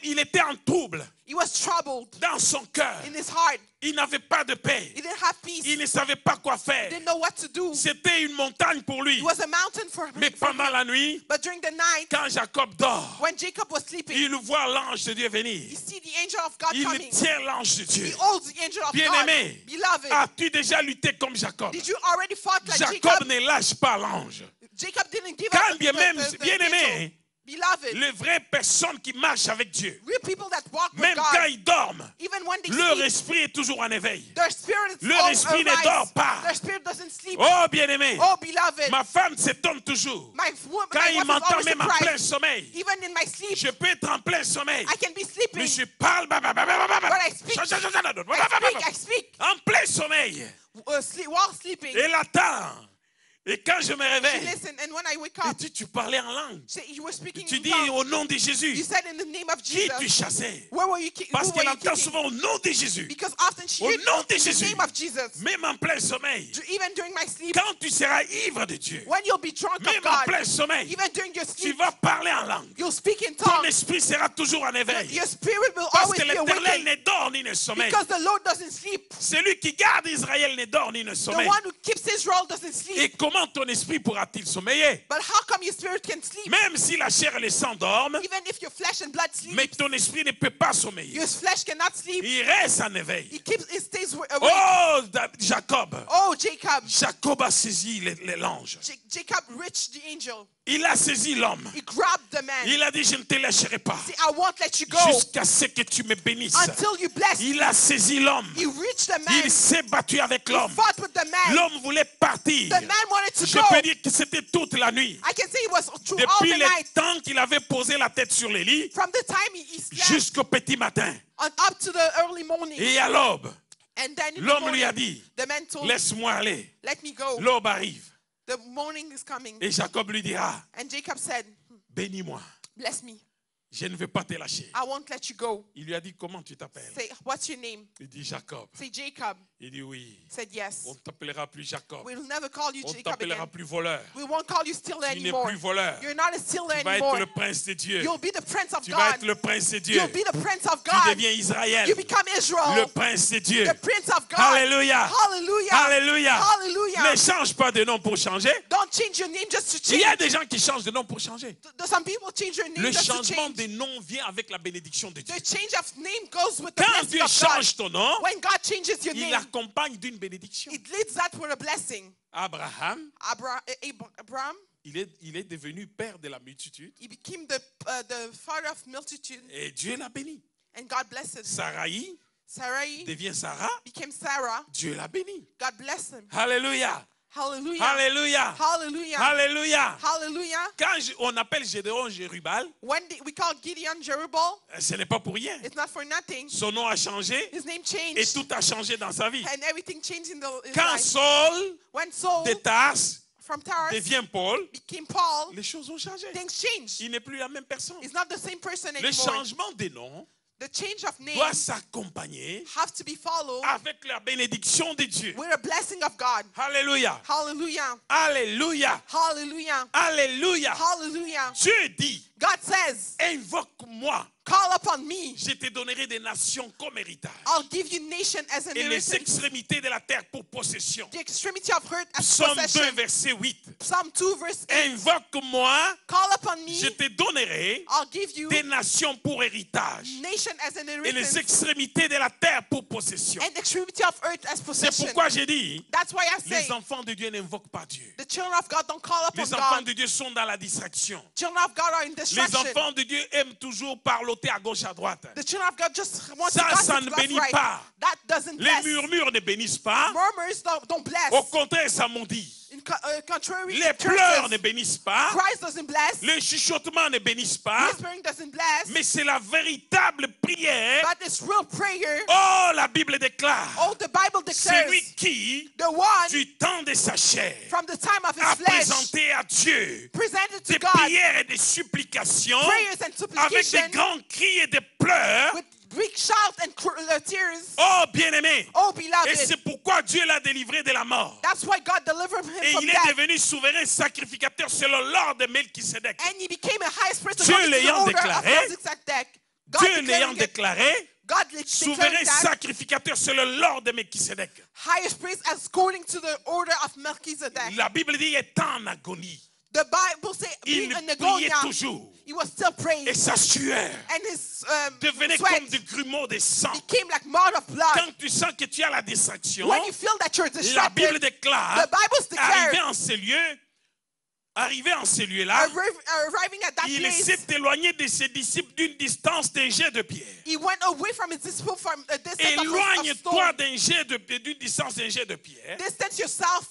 il était en trouble he was troubled dans son cœur. in his heart. Il n'avait pas de paix. He didn't have peace. Il ne savait pas quoi He faire. didn't know what to do. C'était une montagne pour lui. It was a mountain for Mais him. pendant la nuit, But during the night, quand Jacob dort, when Jacob was sleeping, il voit l'ange de Dieu venir. he see the angel of God Il coming. tient l'ange de Dieu. He holds the angel of God. Bien-aimé, Beloved, as-tu déjà lutté comme Jacob? did you already fight like Jacob Jacob? ne lâche pas l'ange. Jacob didn't give Quand up bien même, the bien-aimé, angel. Beloved, les vraies personnes qui marchent avec Dieu, real people that walk with même quand God, ils dorment, even when they leur sleep, esprit est toujours en éveil. their spirit is Leur all esprit ne arise. dort pas. Their spirit doesn't sleep. Oh, bien-aimé, Oh, beloved, ma femme s'étonne toujours. my Quand wife il is m'entend always même en plein surprised. sommeil, Even in my sleep, je peux être en plein sommeil, I can be sleeping. mais je parle, But I speak. I speak. en plein sommeil. While sleeping. Elle attend Et quand je me She réveille, listened, and when I wake et up, tu parlais en langue. you were speaking Tu in dis tongues. au nom de You Jésus. said in the name of Qui tu Jesus. chassais? Where were you, Parce who qu'elle were you entend kicking? souvent au nom de Jésus. Because often she Au heard nom de in the Jésus. name of Jesus. Même en plein sommeil. Even during my sleep, Quand tu seras ivre de Dieu, when you'll be drunk of même en God, plein sommeil, even during your tu sleep, vas parler en langue. you'll speak in Ton tongues. esprit sera toujours en éveil. Your spirit will Parce always que be l'Éternel awakened. ne dort ni ne sommeille. Because the Lord doesn't sleep. Celui qui garde Israël ne dort ni ne The sommeille. one who keeps Israel doesn't Et sleep. comment ton esprit pourra-t-il sommeiller? But how come your spirit can sleep? Même si la chair et le sang dorment, Even if your flesh and blood sleep, mais ton esprit ne peut pas sommeiller. your flesh cannot sleep. Il reste en éveil. It stays awake. Oh, Jacob. Oh, Jacob. Jacob a saisi l'ange. Jacob reached the angel. Il a saisi l'homme. He grabbed the man. Il a dit, je ne te lâcherai pas See, I won't let you go jusqu'à ce que tu me bénisses. until you bless me. Il a saisi l'homme. He reached the man. Il s'est battu avec He l'homme. fought with the man. L'homme voulait partir. The man wanted to Je go. peux dire que c'était toute la nuit. I can say it was through all Depuis the le night. temps qu'il avait posé la tête sur le lit From the time he slept jusqu'au petit matin. up to the early morning. Et à l'aube, And then in the l'homme lui morning, a dit, the man told him, laisse-moi aller. let me go. L'aube arrive. The morning is coming. Et Jacob lui dira, And Jacob said, bénis-moi. bless me. Je ne veux pas te lâcher. I won't let you go. Il lui a dit, comment tu t'appelles? Say, what's your name? Il dit, Jacob. Say, Jacob. Il dit, oui. Said, yes. On ne t'appellera plus Jacob. We'll never call you On ne Jacob t'appellera again. plus voleur. We won't call you stealer Tu n'es anymore. plus voleur. You're not a stealer Tu vas être anymore. le prince de Dieu. You'll be the prince of Tu vas être God. le prince de Dieu. You'll be the prince of Tu God. deviens Israël. You become Le Israel. prince de Dieu. The prince of God. Alléluia. Hallelujah. Alléluia. Hallelujah. Ne change pas de nom pour changer. Don't change your name just to Il y a change. des gens qui changent de nom pour changer. Some people change your name Le just to changement change. des noms vient avec la bénédiction de Dieu. The change of name goes with the Quand blessing Dieu of God. change ton nom, When God changes your il name, accompagne d'une bénédiction. it leads that with a blessing. Abraham, Abraham, il est devenu père de la multitude he became the father of multitude, et Dieu l'a béni. and God blessed him. Sarai Sarai devient Sarah, became Sarah. Dieu l'a béni. God blessed him. Alléluia. Hallelujah. Alléluia. Hallelujah. Alléluia. Hallelujah. Quand on appelle Gédéon Jérubal, When we call Gideon Jerubal, ce n'est pas pour rien. it's not for nothing. Son nom a changé His name et changed, tout a changé dans sa vie. and everything changed in his Quand life. Saul When Saul de Tarse from Tarsus devient Paul, became Paul, les choses ont changé. things changed. Il n'est plus la même personne. He's not the same person Le anymore. changement des noms The change of name doit s'accompagner have to be followed avec la bénédiction de Dieu. with a blessing of God. Alléluia. Hallelujah. Alléluia. Hallelujah. Alléluia. Hallelujah. Dieu dit, God says, invoque-moi, call upon me. je te donnerai des nations comme héritage I'll give you nation as an et les inheritance. extrémités de la terre pour possession. The extremity of hurt as Psaume 2, possession. verset 8. Psalm 2 verse 8. Invoque-moi, Call upon me. je te donnerai I'll give you des nations pour héritage nation as an et les inheritance extrémités de la terre pour possession. and the extremity of earth as C'est possession. pourquoi j'ai dit, That's why I say les enfants de Dieu n'invoquent pas Dieu. the children of God don't call upon Les enfants God. de Dieu sont dans la distraction. Children of God are in Les destruction. enfants de Dieu aiment toujours parloter à gauche, à droite. The children of God just want Ça, to ça gossip ne left, bénit right. pas. That doesn't Les bless. murmures ne bénissent pas. Murmurs don't bless. Au contraire, ça maudit. Contrary, Les it pleurs curses. ne bénissent pas. Christ doesn't bless. Les chuchotements ne bénissent pas. Whispering doesn't bless. Mais c'est la véritable prière. But it's real prayer. Oh, la Bible déclare. Oh, the Bible declares Celui qui, the one du temps de sa chair, from the time of a his flesh présenté à Dieu presented to des God prières et des supplications prayers and avec supplications des grands cris et des pleurs. with big shouts and tears. Oh, bien-aimé. Oh, Et beloved. c'est pourquoi Dieu l'a délivré de la mort. That's why God delivered him Et from il est death. devenu souverain sacrificateur selon l'ordre de Melchisédek. And he became a highest priest Dieu according to the l'ayant order of déclaré, Melchizedek. God Dieu declaring l'ayant it, déclaré, God souverain declaring that sacrificateur selon l'ordre de Melchisédek. highest priest according to the order of Melchizedek. La Bible dit, il est en agonie. The Bible says, Il being in priait Agonia, toujours. he was still praying, Et sa sueur and his devenait sweat comme des grumeaux de sang. became like mud of blood. Quand tu sens que tu as la distraction, When you feel that you're la Bible distracted, déclare, the Bible declares, arrivé en ce lieu-là, arriving at that il place, s'est éloigné de ses disciples d'une distance d'un jet de pierre. he went away from his disciple from a distance of Éloigne-toi stone. d'une distance d'un jet de pierre Distance yourself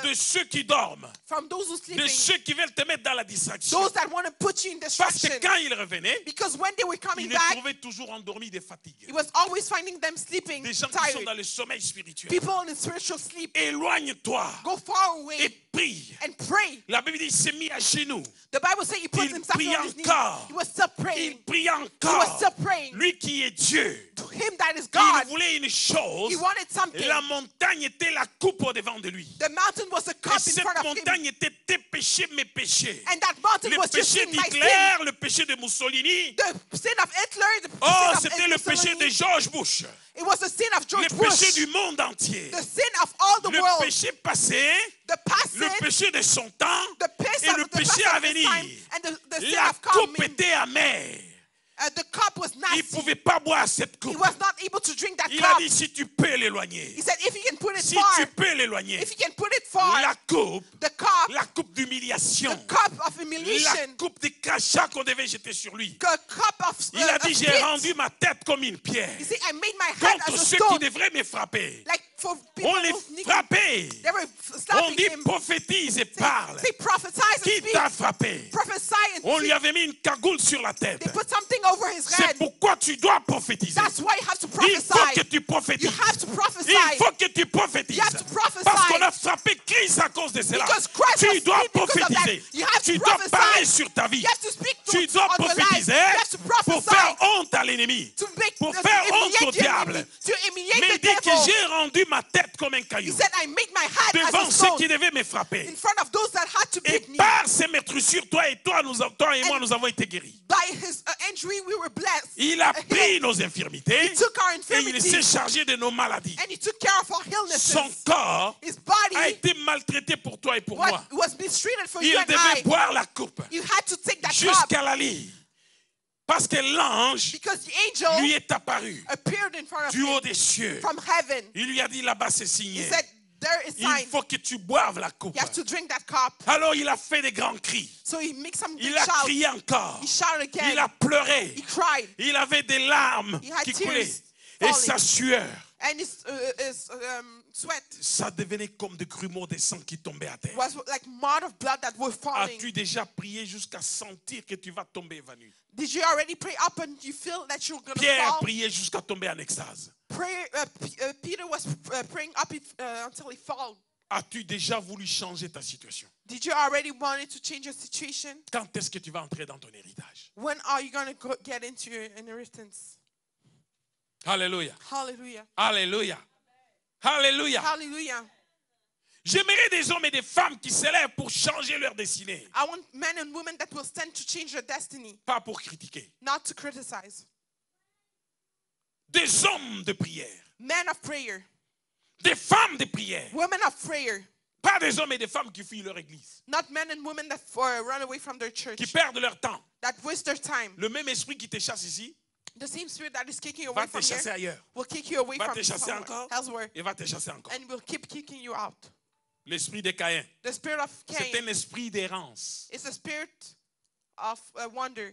de ceux qui dorment, from those who de sleeping, ceux qui veulent te mettre dans la distraction. those that want to put you in Parce destruction. que quand il revenait, Because when they were il coming les back, trouvait toujours endormis de fatigue. he was always finding them sleeping, Des gens qui sont tired. dans le sommeil spirituel. People in spiritual sleep. Éloigne-toi Go far et away prie. and pray. La Bible dit qu'il s'est mis à genoux. The Bible says he put Il himself prie on his knees. encore. He was still Il praying. prie He was encore. still praying. Lui qui est Dieu. To him that is Il God, voulait une chose. he wanted something. La montagne était la coupe au devant de lui. The mountain was a Et cup in cette front of him. montagne était tes péchés, mes péchés. And that mountain Le was just péché sin, my sin. d'Hitler, le péché de Mussolini. The sin of Hitler, the Oh, sin of c'était le péché de Mussolini. George Bush. It was the sin of Le George péché Bush. du monde entier. The sin of all the Le world. péché passé, The past le sin, péché de son temps the piss et of le the péché past à of his venir. time, and the sin La of coupe coming. était amère. The cup was Il nasty. ne pouvait pas boire cette He coupe. was not able to drink that Il a cup. dit, si tu peux l'éloigner, He said, if you can put it si far, tu peux l'éloigner, if you can put it far, la coupe the cup d'humiliation, of la humiliation, coupe de crachat qu'on devait jeter sur lui. the cup of Il a dit, j'ai spit. rendu ma tête comme une pierre You see, I made my head contre as a ceux qui stone. devraient me frapper. Like for people On les who need- frappait. they were On slapping dit him. prophétise et parle. Say prophesy and Qui speak. t'a frappé? Prophesy and On lui speak. avait mis une cagoule sur la tête. They put something over his C'est head. pourquoi tu dois prophétiser. That's why you have to Il faut prophesy. que tu prophétises. You have to prophesy. Il faut que tu prophétises. You have to prophesy. Parce qu'on a frappé Christ à cause de cela. Because Christ Tu was dois slain because of that. prophétiser. You have to Tu dois prophesy. parler sur ta vie. You have to speak to Tu dois on your life. prophétiser You have to pour prophesy faire honte à l'ennemi. to make Pour to faire honte humiliate au the diable. enemy, to humiliate Mais il the dit que devil. j'ai rendu ma tête comme un He caillou said, I made my head devant as a ceux stone qui devaient me frapper. in front of those that had to Et beat me. par ces meurtrissures, toi et moi, nous avons été guéris. By his injury, we were blessed. Il a Healed. pris nos infirmités He took our et il s'est infirmities chargé de nos maladies. and he took care of our illnesses. Son corps His body a été maltraité pour toi et pour moi. was mistreated for you Il and devait I. boire la coupe You had to take that cup jusqu'à la lie. Parce que l'ange because the angel lui est apparu appeared in front of du him haut des cieux. from heaven. Il lui a dit là-bas c'est He signé. said, there is Il sign. faut que tu boives la coupe. You have to drink that cup. Alors il a fait des grands cris. So he makes some big Il a shouts. crié encore. He shouted again. Il a pleuré. He cried. Il avait des larmes He had qui tears coulaient. Et falling. sa sueur, And his sweat ça devenait comme des grumeaux de sang qui tombaient à terre. was like mud of blood that were falling. As-tu déjà prié jusqu'à sentir que tu vas tomber évanoui? Did you already pray up and you feel that you're going to Pierre a fall? prié jusqu'à tomber en extase. Peter was praying up until he fell. As-tu déjà voulu changer ta situation? Did you already wanted to change your situation? Quand est-ce que tu vas entrer dans ton héritage? When are you going to get into your inheritance? Alléluia. Hallelujah. Alléluia. Alléluia. Hallelujah. J'aimerais des hommes et des femmes qui s'élèvent pour changer leur destinée, I want men and women that will stand to change their destiny, pas pour critiquer. not to criticize. Des hommes de prière, Men of prayer, des femmes de prière, women of prayer, pas des hommes et des femmes qui fuient leur église, not men and women that run away from their church, qui perdent leur temps. that waste their time. Le même esprit qui te chasse ici The same spirit that is kicking you va away te from chasser here ailleurs. will kick you away Va from te chasser somewhere encore. elsewhere Et va te chasser encore. and will keep kicking you out. L'esprit de Caïn, The spirit of c'est Cain un esprit d'errance. is a spirit of wonder.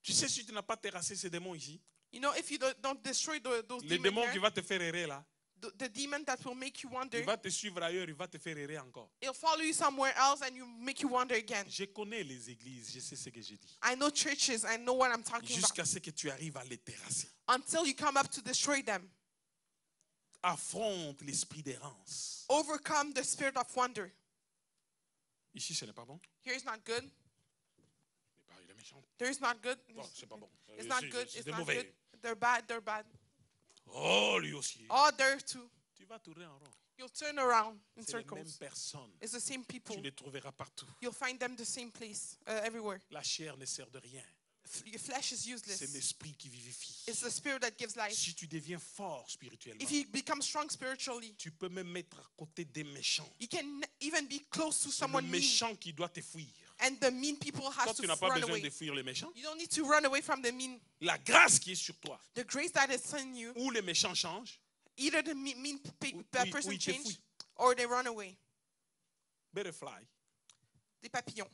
Tu sais, si tu n'as pas terrassé ces démons ici, You know, if you don't destroy those les demons démons here, qui vont te faire errer là, the demon that will make you wonder, il va te suivre ailleurs, il va te faire errer encore. it'll follow you somewhere else and you make you wonder again. Je connais les églises, je sais ce que je dis. I know churches, I know what I'm talking about. Jusqu'à ce que tu arrives à les terrasser. Until you come up to destroy them. Affronte l'esprit d'errance. Overcome the spirit of wonder. Ici, ce n'est pas bon. Here is not good. Il est méchant. There is not good. Bon, c'est pas bon. It's not good. C'est It's des not mauvais. good. They're bad. They're bad. Oh, lui aussi. Oh, there too. Tu vas tourner en rond. You'll turn around in C'est les mêmes circles. personnes. It's the same people. Tu les trouveras partout. You'll find them the same place, everywhere. La chair ne sert de rien. Your flesh is C'est useless. l'esprit qui vivifie. It's the spirit that gives life. Si tu deviens fort spirituellement, If you become strong spiritually, tu peux même mettre à côté des méchants. you can even be close to C'est le someone mean, méchant qui doit te fuir. and the mean people Toi, have tu to n'as pas run besoin away. de fuir les méchants. You don't need to run away from the mean. La grâce qui est sur toi, The grace that is in you, où les méchants changent, either the mean Oui, person oui, te change fuit. or they run away. butterfly. Des papillons.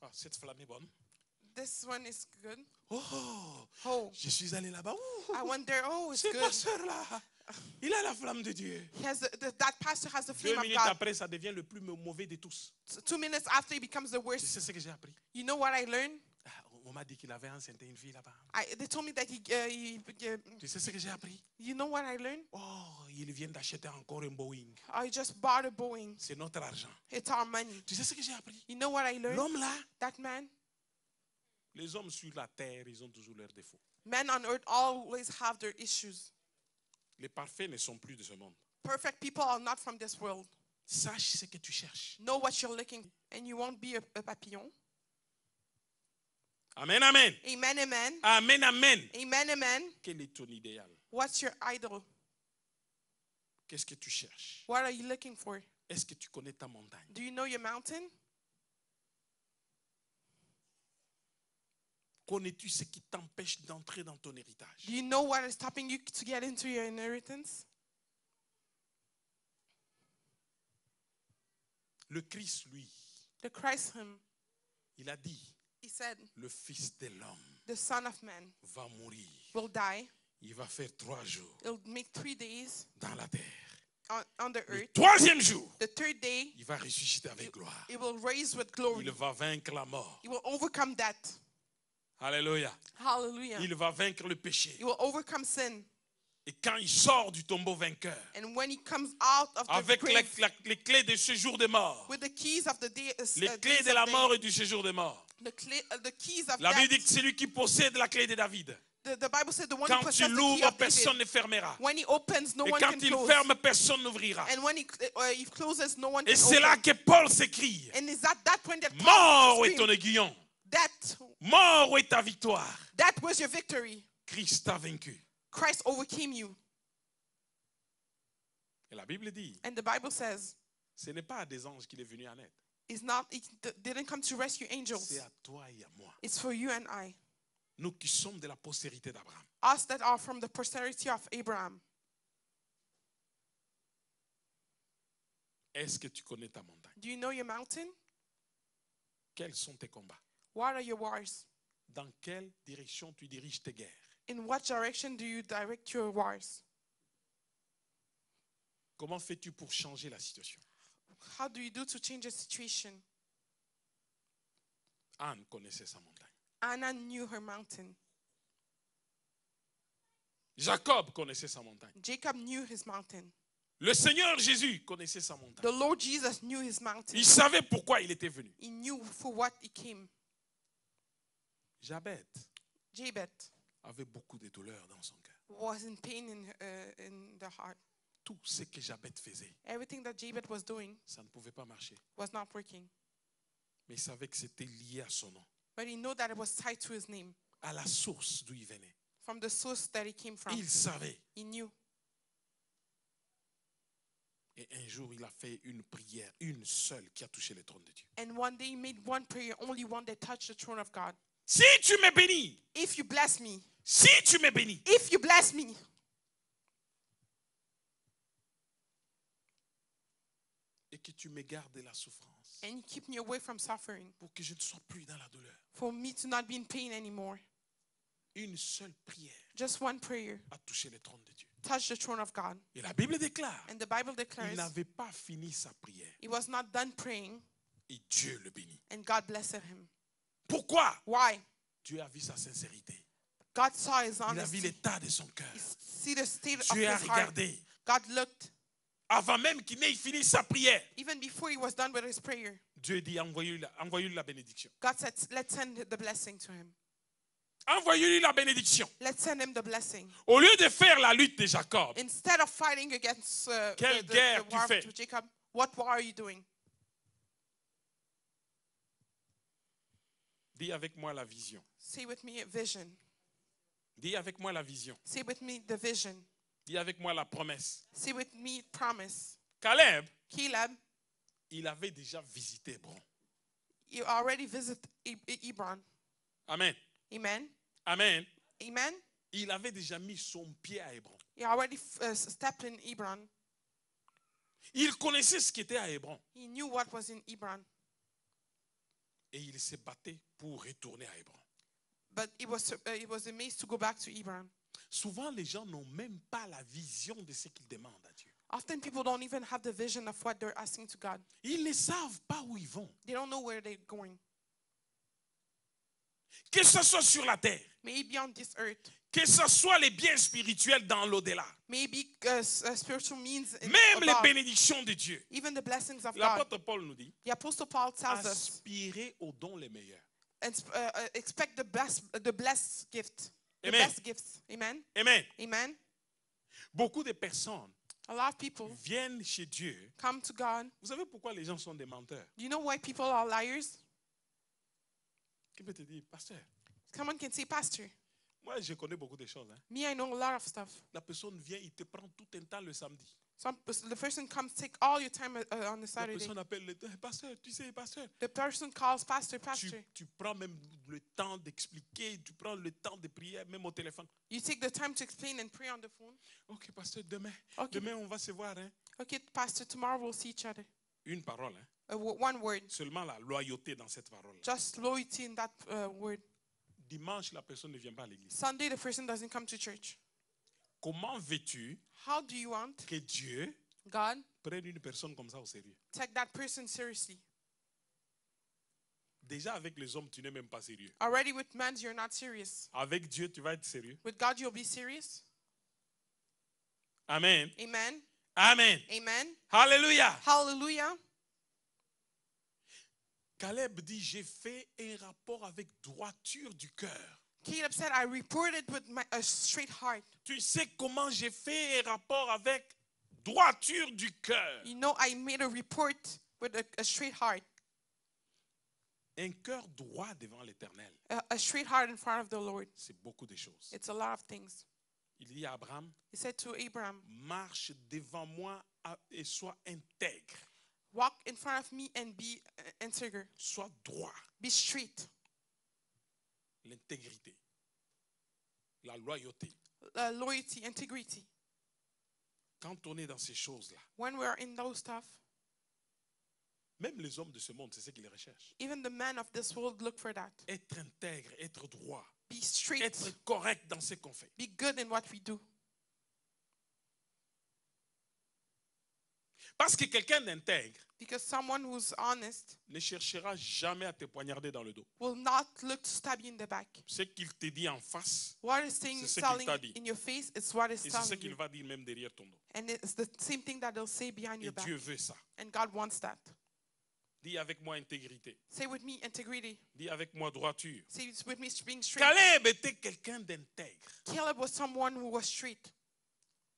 Ah, cette flamme est bonne. This one is good. Oh, Oh, je suis allé là-bas. Ouh, I went there. Oh, it's ce good. pasteur-là, il a la flamme de Dieu. He has that pastor has the 2 flame of minutes God. après, ça devient le plus mauvais de tous. So 2 minutes after, he becomes the Tu worst. sais ce que j'ai appris? You know what I learned? Ah, On m'a dit qu'il avait enceinté une fille là-bas. They told me that Tu sais ce que j'ai appris? you know what I learned? Oh, il vient d'acheter encore un Boeing. I just bought a Boeing. C'est notre argent. It's our money. Tu sais ce que j'ai appris? You know what I learned? L'homme là, That man, les hommes sur la terre, ils ont toujours leurs défauts. men on earth always have their issues. Les parfaits ne sont plus de ce monde. Perfect people are not from this world. Sache ce que tu cherches. Know what you're looking for, and you won't be a papillon. Amen, amen. Amen, amen. Amen, amen. Amen, amen. Quel est ton idéal? What's your idol? Qu'est-ce que tu cherches? What are you looking for? Est-ce que tu connais ta montagne? Do you know your mountain? Connais-tu ce qui t'empêche d'entrer dans ton héritage? Do you know what is stopping you to get into your inheritance? Le Christ, lui, The Christ him, il a dit, he said, le Fils de l'homme the Son of Man va mourir. will die. Il va faire 3 jours It'll make 3 days dans la terre. on the Le earth. 3e jour, The 3rd day, il va ressusciter avec gloire. it will raise with glory. Il va vaincre la mort. It will overcome death. Alléluia. Hallelujah. Il va vaincre le péché. It will overcome sin. Et quand il sort du tombeau vainqueur, And when he comes out of the avec grave les clés du séjour des morts, with the keys of the day, les clés days de la of mort et du séjour des morts, the keys of la Bible dit death. que c'est lui qui possède la clé de David. The Bible said the one who Quand tu possesses the key l'ouvres, of personne David. ne fermera. When he opens, no Et one quand can il close. ferme, personne n'ouvrira. And when he closes, no one Et can c'est là open. que Paul s'écrie. And is that point that Mort Paul est ton screamed, aiguillon. that Mort est ta victoire. that was your victory. Christ t'a vaincu. Christ overcame you. Et la Bible dit, And the Bible says, ce n'est pas à des anges qu'il est venu en aide. it didn't come to rescue angels. C'est à toi et à moi. It's for you and I. Nous qui sommes de la postérité d'Abraham. Us that are from the posterity of Abraham. Est-ce que tu connais ta montagne? Do you know your mountain? Quels sont tes combats? What are your wars? Dans quelle direction tu diriges tes guerres? In what direction do you direct your wars? Comment fais-tu pour changer la situation? How do you do to change a situation? Anne connaissait sa montagne. Anna knew her mountain. Jacob connaissait sa montagne. Jacob knew his mountain. Le Seigneur Jésus connaissait sa montagne. The Lord Jesus knew his mountain. Il savait pourquoi il était venu. He knew for what he came. Jabez Jabez avait beaucoup de douleurs dans son cœur. was in pain in the heart. Tout ce que Jabez faisait, Everything that Jabez was doing ça ne pouvait pas marcher. was not working. Mais il savait que c'était lié à son nom, But he knew that it was tied to his name, à la source d'où il venait. from the source that he came from. Il savait. He knew. Et un jour, il a fait une prière, une seule, qui a touché le trône de Dieu. And one day he made one prayer, only one that touched the throne of God. Si tu me bénis, If you bless me, si tu me bénis, if you bless me, et que tu me gardes de la souffrance, and you keep me away from suffering, pour que je ne sois plus dans la douleur. for me to not be in pain anymore. Une seule prière Just one prayer a touché le trône de Dieu. touched the throne of God. Et la Bible déclare, And the Bible il declares n'avait pas fini sa prière. he was not done praying, Et Dieu le bénit. and God blessed him. Pourquoi? Why? Dieu a vu sa sincérité. God saw his Il a vu honesty. l'état de son cœur. He see the state of Dieu a his heart. regardé. God looked Avant même qu'il n'ait fini sa prière, even before he was done with his prayer. Dieu dit, envoyez-lui la bénédiction. God said, let's send the blessing to him. Envoyez-lui la bénédiction. Let's send him the blessing. Au lieu de faire la lutte de Jacob, Instead of fighting against Quelle guerre tu war fais? of Jacob, what war are you doing? dis avec moi la vision. Say with me vision. Dis avec moi la vision. Say with me the vision. Dis avec moi la promesse. Say with me promise. Caleb, Caleb, il avait déjà visité Hébron. you already visit Hebron. Amen. Amen. Amen. Amen. Il avait déjà mis son pied à Hébron. He already stepped in Hebron. Il connaissait ce qui était à Hébron. He knew what was in Hebron. Et il se battait pour retourner à Hébron. But it was amazed to go back to Hebron. Souvent, les gens n'ont même pas la vision de ce qu'ils demandent à Dieu. Often people don't even have the vision of what they're asking to God. Ils ne savent pas où ils vont. They don't know where they're going. Que ce soit sur la terre, May it be on this earth. que ce soit les biens spirituels dans l'au-delà, May it be spiritual means même les above. bénédictions de Dieu. Even the blessings of God. L'apôtre Paul nous dit, The Apostle Paul tells us, aspirez aux dons les meilleurs. expect the blessed gift. The Amen. best gifts. Amen. Amen. Amen. Beaucoup de personnes A lot of people viennent chez Dieu. come to God. Vous savez pourquoi les gens sont des menteurs? Do you know why people are liars? Qui peut te dire, pasteur, Someone can say, Pastor, moi je connais beaucoup de choses. Hein. me, I know a lot of stuff. La personne vient, il te prend tout un temps le samedi. The person comes, take all your time on the La Saturday. personne appelle le pasteur, tu sais, pasteur. The person calls, Pastor, Pastor. Tu prends même le temps d'expliquer, tu prends le temps de prier, même au téléphone. You take the time to explain and pray on the phone. Ok, pasteur, demain, Okay. demain on va se voir. Hein. Okay, Pastor, tomorrow we'll see each other. Une parole, hein. One word. Seulement la loyauté dans cette parole. Just loyalty in that word. Dimanche, la personne ne vient pas à l'église. Sunday, the person doesn't come to church. Comment veux-tu How do you want que Dieu God prenne une personne comme ça au sérieux? take that person seriously? Déjà avec les hommes, tu n'es même pas sérieux. Already with men, you're not serious. Avec Dieu, tu vas être sérieux. With God, you'll be serious. Amen. Amen. Amen. Amen. Alléluia. Hallelujah. Caleb dit, j'ai fait un rapport avec droiture du cœur. Caleb said, I reported with a straight heart. Tu sais comment j'ai fait un rapport avec droiture du cœur? You know, I made a report with a straight heart. Un cœur droit devant l'Éternel, A straight heart in front of the Lord. c'est beaucoup de choses. It's a lot of things. Il dit à Abraham, He said to Abraham, marche devant moi et sois intègre, walk in front of me and be integer. sois droit. Be straight. L'intégrité, la loyauté. Loyalty, integrity. Quand on est dans ces choses-là, When we're in those stuff, même les hommes de ce monde, c'est ce qu'ils recherchent. even the men of this world look for that. Être intègre, être droit, Be straight. être correct dans ce qu'on fait. Be good in what we do. Parce que quelqu'un d'intègre Because someone who's honest ne cherchera jamais à te poignarder dans le dos. will not look to stab you in the back. Ce qu'il te dit en face, What is saying, C'est ce qu'il telling t'a dit. in your face is what is et c'est ce telling qu'il you. va dire même derrière ton dos. And it's the same thing that they'll say behind Et your back. Dieu veut ça. And God wants that. Dis avec moi intégrité. Say with me integrity. Dis avec moi droiture. Say with me being straight. Caleb était quelqu'un d'intègre. Caleb was someone who was straight.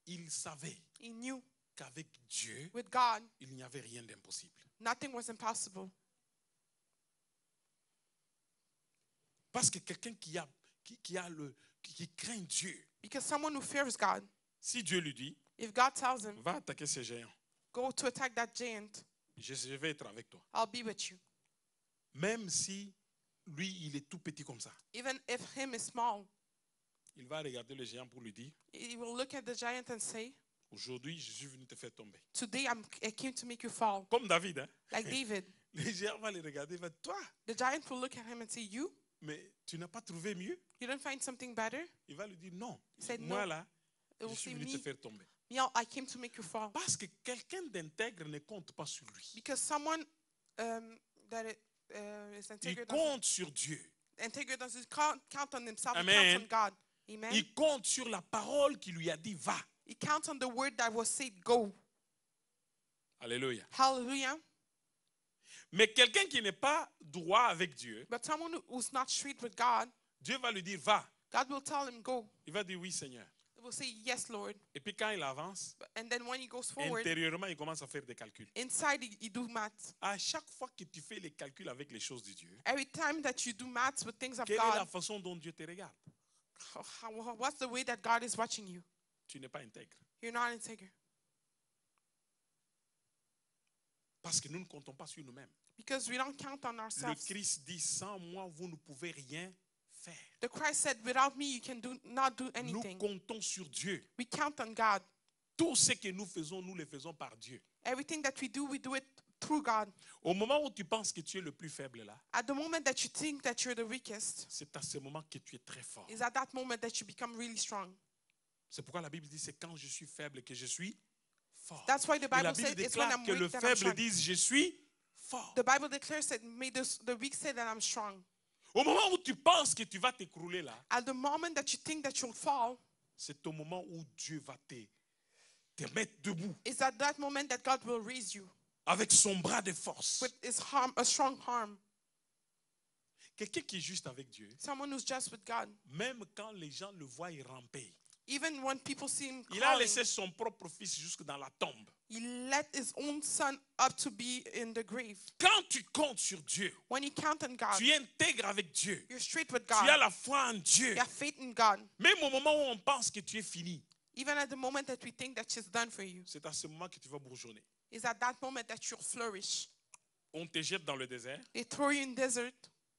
Il savait He knew qu'avec Dieu, with God, il n'y avait rien d'impossible. nothing was impossible. Parce que quelqu'un qui craint Dieu, Because someone who fears God, si Dieu lui dit, if God tells him, va attaquer ces géants, go to attack that giant, je vais être avec toi. I'll be with you. Même si lui, il est tout petit comme ça, Even if him is small, il va regarder le géant pour lui dire, he will look at the giant and say, aujourd'hui, je suis venu te faire tomber. today I came to make you fall. Comme David, hein? Like David. Le géant va le regarder, il va dire, toi, The giant will look at him and say, you? mais tu n'as pas trouvé mieux? You didn't find something better? Il va lui dire, non, said, moi no. là, It je will suis say, venu te me, faire tomber. I came to make you fall. Parce que quelqu'un d'intègre ne compte pas sur lui. Because someone that is Il integer compte sur Dieu. doesn't count on himself, Amen. he counts on God. Amen. Il compte sur la parole qui lui a dit va. He counts on the word that was said, go. Alléluia. Hallelujah. Mais quelqu'un qui n'est pas droit avec Dieu, But someone who's not straight with God, Dieu va lui dire va. God will tell him, go. Il va dire oui Seigneur. He will say, yes, Lord. Et puis quand il avance, And then when he goes forward, intérieurement, il commence à faire des calculs. inside he do maths. À chaque fois que tu fais les calculs avec les choses de Dieu, Every time that you do maths with things of quelle est la God, façon dont Dieu te regarde? what's the way that God is watching you? Tu n'es pas intègre. You're not integer. Parce que nous ne comptons pas sur nous-mêmes. Because we don't count on Le ourselves. Christ dit, sans moi, vous ne pouvez rien faire. The Christ said, without me, you can not do Nous anything. comptons sur Dieu. We count on God. Tout ce que nous faisons, nous le faisons par Dieu. Everything that we do it through God. Au moment où tu penses que tu es le plus faible là, At the moment that you think that you're the weakest, c'est à ce moment que tu es très fort. is at that moment that you become really strong. C'est pourquoi la Bible dit c'est quand je suis faible que je suis fort. That's why the Et la Bible Bible says it's when déclare I'm que le weak that I'm faible strong. dise je suis fort. The Bible declares that may the weak say that I'm strong. Au moment où tu penses que tu vas t'écrouler là, At the moment that you think that you'll fall, c'est au moment où Dieu va te mettre debout is at that moment that God will raise you avec son bras de force. with his arm, a strong arm. Quelqu'un qui est juste avec Dieu, Someone who's just with God. même quand les gens le voient ramper, Even when people see him il a crawling, laissé son propre fils jusque dans la tombe. he let his own son up to be in the grave. Quand tu comptes sur Dieu, When you count on God, tu es intègre avec Dieu, you're straight with tu as God. la foi en Dieu. You have faith in God. Même au moment où on pense que tu es fini, Even at the moment that we think that she's done for you, c'est à ce moment que tu vas bourgeonner. is at that moment that you'll flourish. On te jette dans le désert. They throw you in desert.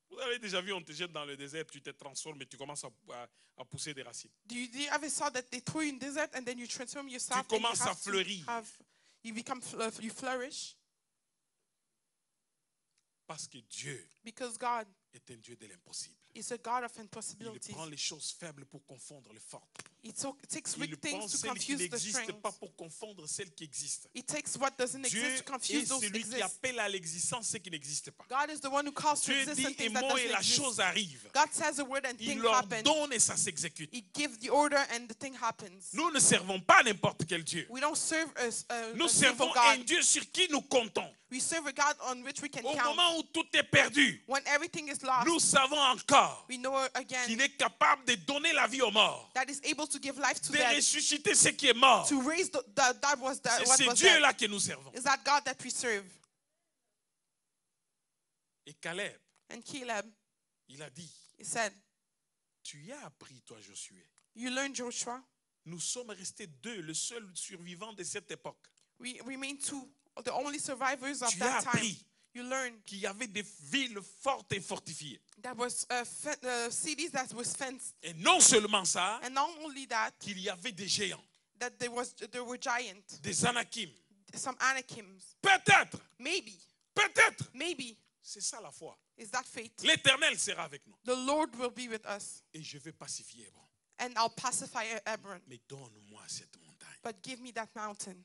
Vous avez déjà vu, on te jette dans le désert, tu te transformes et tu commences à pousser des racines. Do you ever saw that they throw you in desert and then you transform yourself and commences à fleurir. you you flourish? Parce que Dieu Because God est un Dieu de l'impossible. is a God of Il impossibilities. prend les choses faibles pour confondre les fortes. It takes Il weak prend things to celles qui confuse the n'existent strength. pas pour confondre celles qui existent. It takes what doesn't Dieu exist to est confuse those celui qui exist. appelle à l'existence ce qui n'existe pas. God is the one who calls to Dieu exist dit and un things that mot et doesn't la exist. chose arrive. God says a word and Il thing leur happens. donne et ça s'exécute. He gives the order and the thing happens. Nous ne servons pas n'importe quel Dieu. We don't serve Nous a servons sinful un God. Dieu sur qui nous comptons. We serve a God on which we can Au count. moment où tout est perdu, When everything is lost, nous savons encore we know again qu'il est capable de donner la vie aux morts, that is able to give life to de dead, ressusciter ce qui est mort. to raise that what C'est was ce dead. Dieu-là que nous servons. Is that God that we serve? Et Caleb, And Caleb, il a dit, he said, tu as appris, toi, Josué. you learned, Joshua. Nous sommes restés deux, le seul survivant de cette époque. We remain two, the only survivors of Tu as that time. appris You learned qu'il y avait des villes fortes et fortifiées. that was cities that was fenced, Et non seulement ça, and not only that, qu'il y avait des géants, that there were giants, des Anakim. some Anakims. Peut-être, Maybe, maybe c'est ça la foi. is that fate? L'Éternel sera avec nous. The Lord will be with us, Et je vais pacifier Hébron. and I'll pacify Hebron. Mais donne-moi cette montagne. But give me that mountain.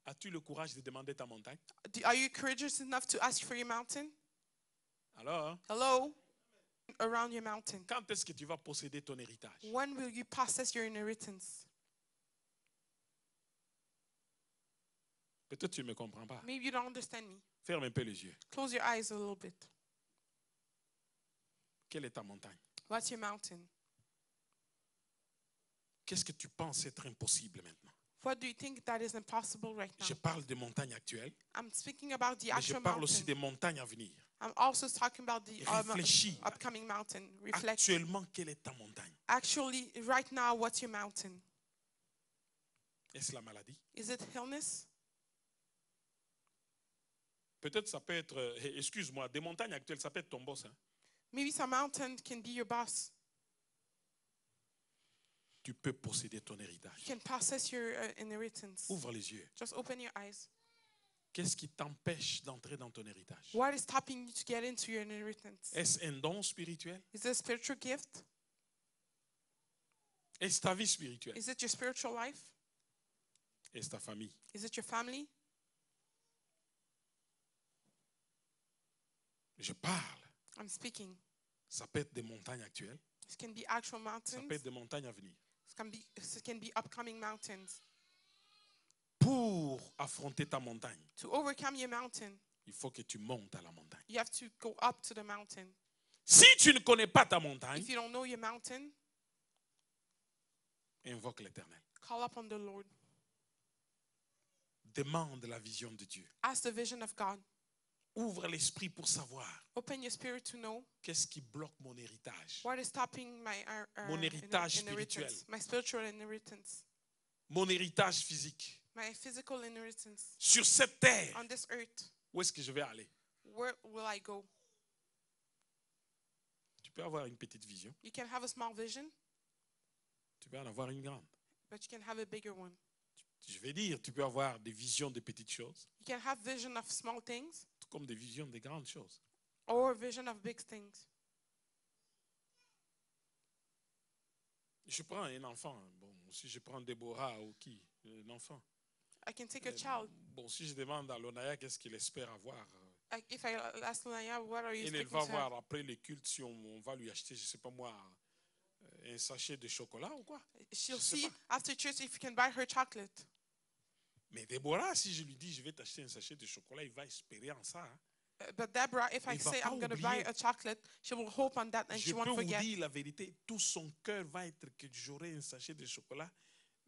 As-tu le courage de demander ta montagne? Are you courageous enough to ask for your mountain? Alors, Hello? Around your mountain. quand est-ce que tu vas posséder ton héritage? When will you possess your inheritance? Peut-être tu ne me comprends pas. Maybe you don't understand me. Ferme un peu les yeux. Close your eyes a little bit. Quelle est ta montagne? What's your mountain? Qu'est-ce que tu penses être impossible maintenant? What do you think that is impossible right now? Je parle des montagnes actuelles, I'm speaking about the mais je actual parle aussi mountain. des montagnes à venir. I'm also talking about the Réfléchis. upcoming mountain. Reflect. Actuellement, quelle est ta montagne? Actually, right now, what's your mountain? Est-ce la maladie? Is it illness? Peut-être ça peut être, excuse-moi, des montagnes actuelles, ça peut être ton boss. Hein? Maybe some mountain can be your boss. Tu peux posséder ton You héritage. can possess your inheritance. Ouvre les yeux. Just open your eyes. Qu'est-ce qui t'empêche d'entrer dans ton héritage? What is stopping you to get into your inheritance? Est-ce un don spirituel? Is it a spiritual gift? Est-ce ta vie spirituelle? Is it your spiritual life? Est-ce ta famille? Is it your family? Je parle. I'm speaking. Ça peut être des montagnes actuelles. It can be actual Ça mountains. peut être des montagnes à venir. It can be upcoming mountains. Pour affronter ta montagne, To overcome your mountain, il faut que tu montes à la montagne. you have to go up to the mountain. Si tu ne connais pas ta montagne, If you don't know your mountain, invoque l'Éternel. call upon the Lord. Demande la vision de Dieu. Ask the vision of God. Ouvre l'esprit pour savoir Open your spirit to know qu'est-ce qui bloque mon héritage. what is stopping my Mon héritage inheritance, my spiritual inheritance, Mon héritage physique. my physical inheritance. Sur cette terre, On this earth, où est-ce que je vais aller? where will I go? Tu peux avoir une petite vision. You can have a small vision, Tu peux en avoir une grande. but you can have a bigger one. Je vais dire, tu peux avoir des visions de petites choses, You can have vision of small things tout comme des visions de grandes choses. or vision of big things. Je prends un enfant. Bon, si je prends Déborah ou qui? Un enfant. I can take a child. Bon, si je demande à Lonaya qu'est-ce qu'il espère avoir, if I ask Lunaya, what are you Et elle expecting va to have? voir après le culte si on va lui acheter, je ne sais pas moi, un sachet de chocolat ou quoi. She'll Je sais see pas. after church if you can buy her chocolate. Mais Déborah, si je lui dis je vais t'acheter un sachet de chocolat, il va espérer en ça. Hein. But Deborah, if I Il va say pas I'm going to buy oublier. a chocolate, she will hope on that and Je she won't peux vous forget. dire la vérité, tout son cœur va être que j'aurai un sachet de chocolat.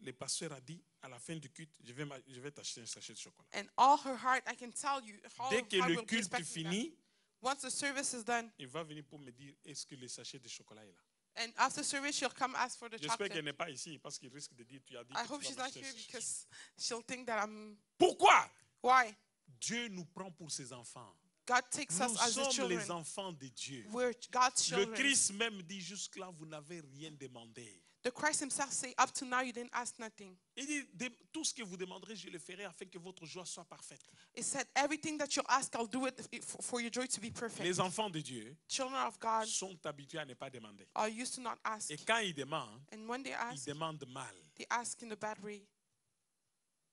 Le pasteur a dit à la fin du culte, je vais t'acheter un sachet de chocolat. And all her heart, I can tell you, all Dès her que heart le will be culte expecting that. finit, Once the service is done, il va venir pour me dire est-ce que le sachet de chocolat est là. and after service, she'll come ask for the J'espère qu'elle chocolate. n'est pas ici parce qu'il risque de dire tu as dit I que hope tu she's vas not m'acheter un here sachet de chocolat. because she'll think that I'm. Pourquoi? Why? Dieu nous prend pour ses enfants. God takes Nous us as His sommes les children. enfants de Dieu. We're God's Le children. Christ même dit jusque-là, vous n'avez rien demandé. The Christ Himself say, up to now you didn't ask nothing. Il dit, tout ce que vous demanderez, je le ferai afin que votre joie soit parfaite. He said, everything that you'll ask, I'll do it for your joy to be perfect. Les enfants de Dieu Children of God sont habitués à ne pas demander. are used to not ask. Et quand ils demandent, And when they ils ask, demandent mal, they ask in a bad way,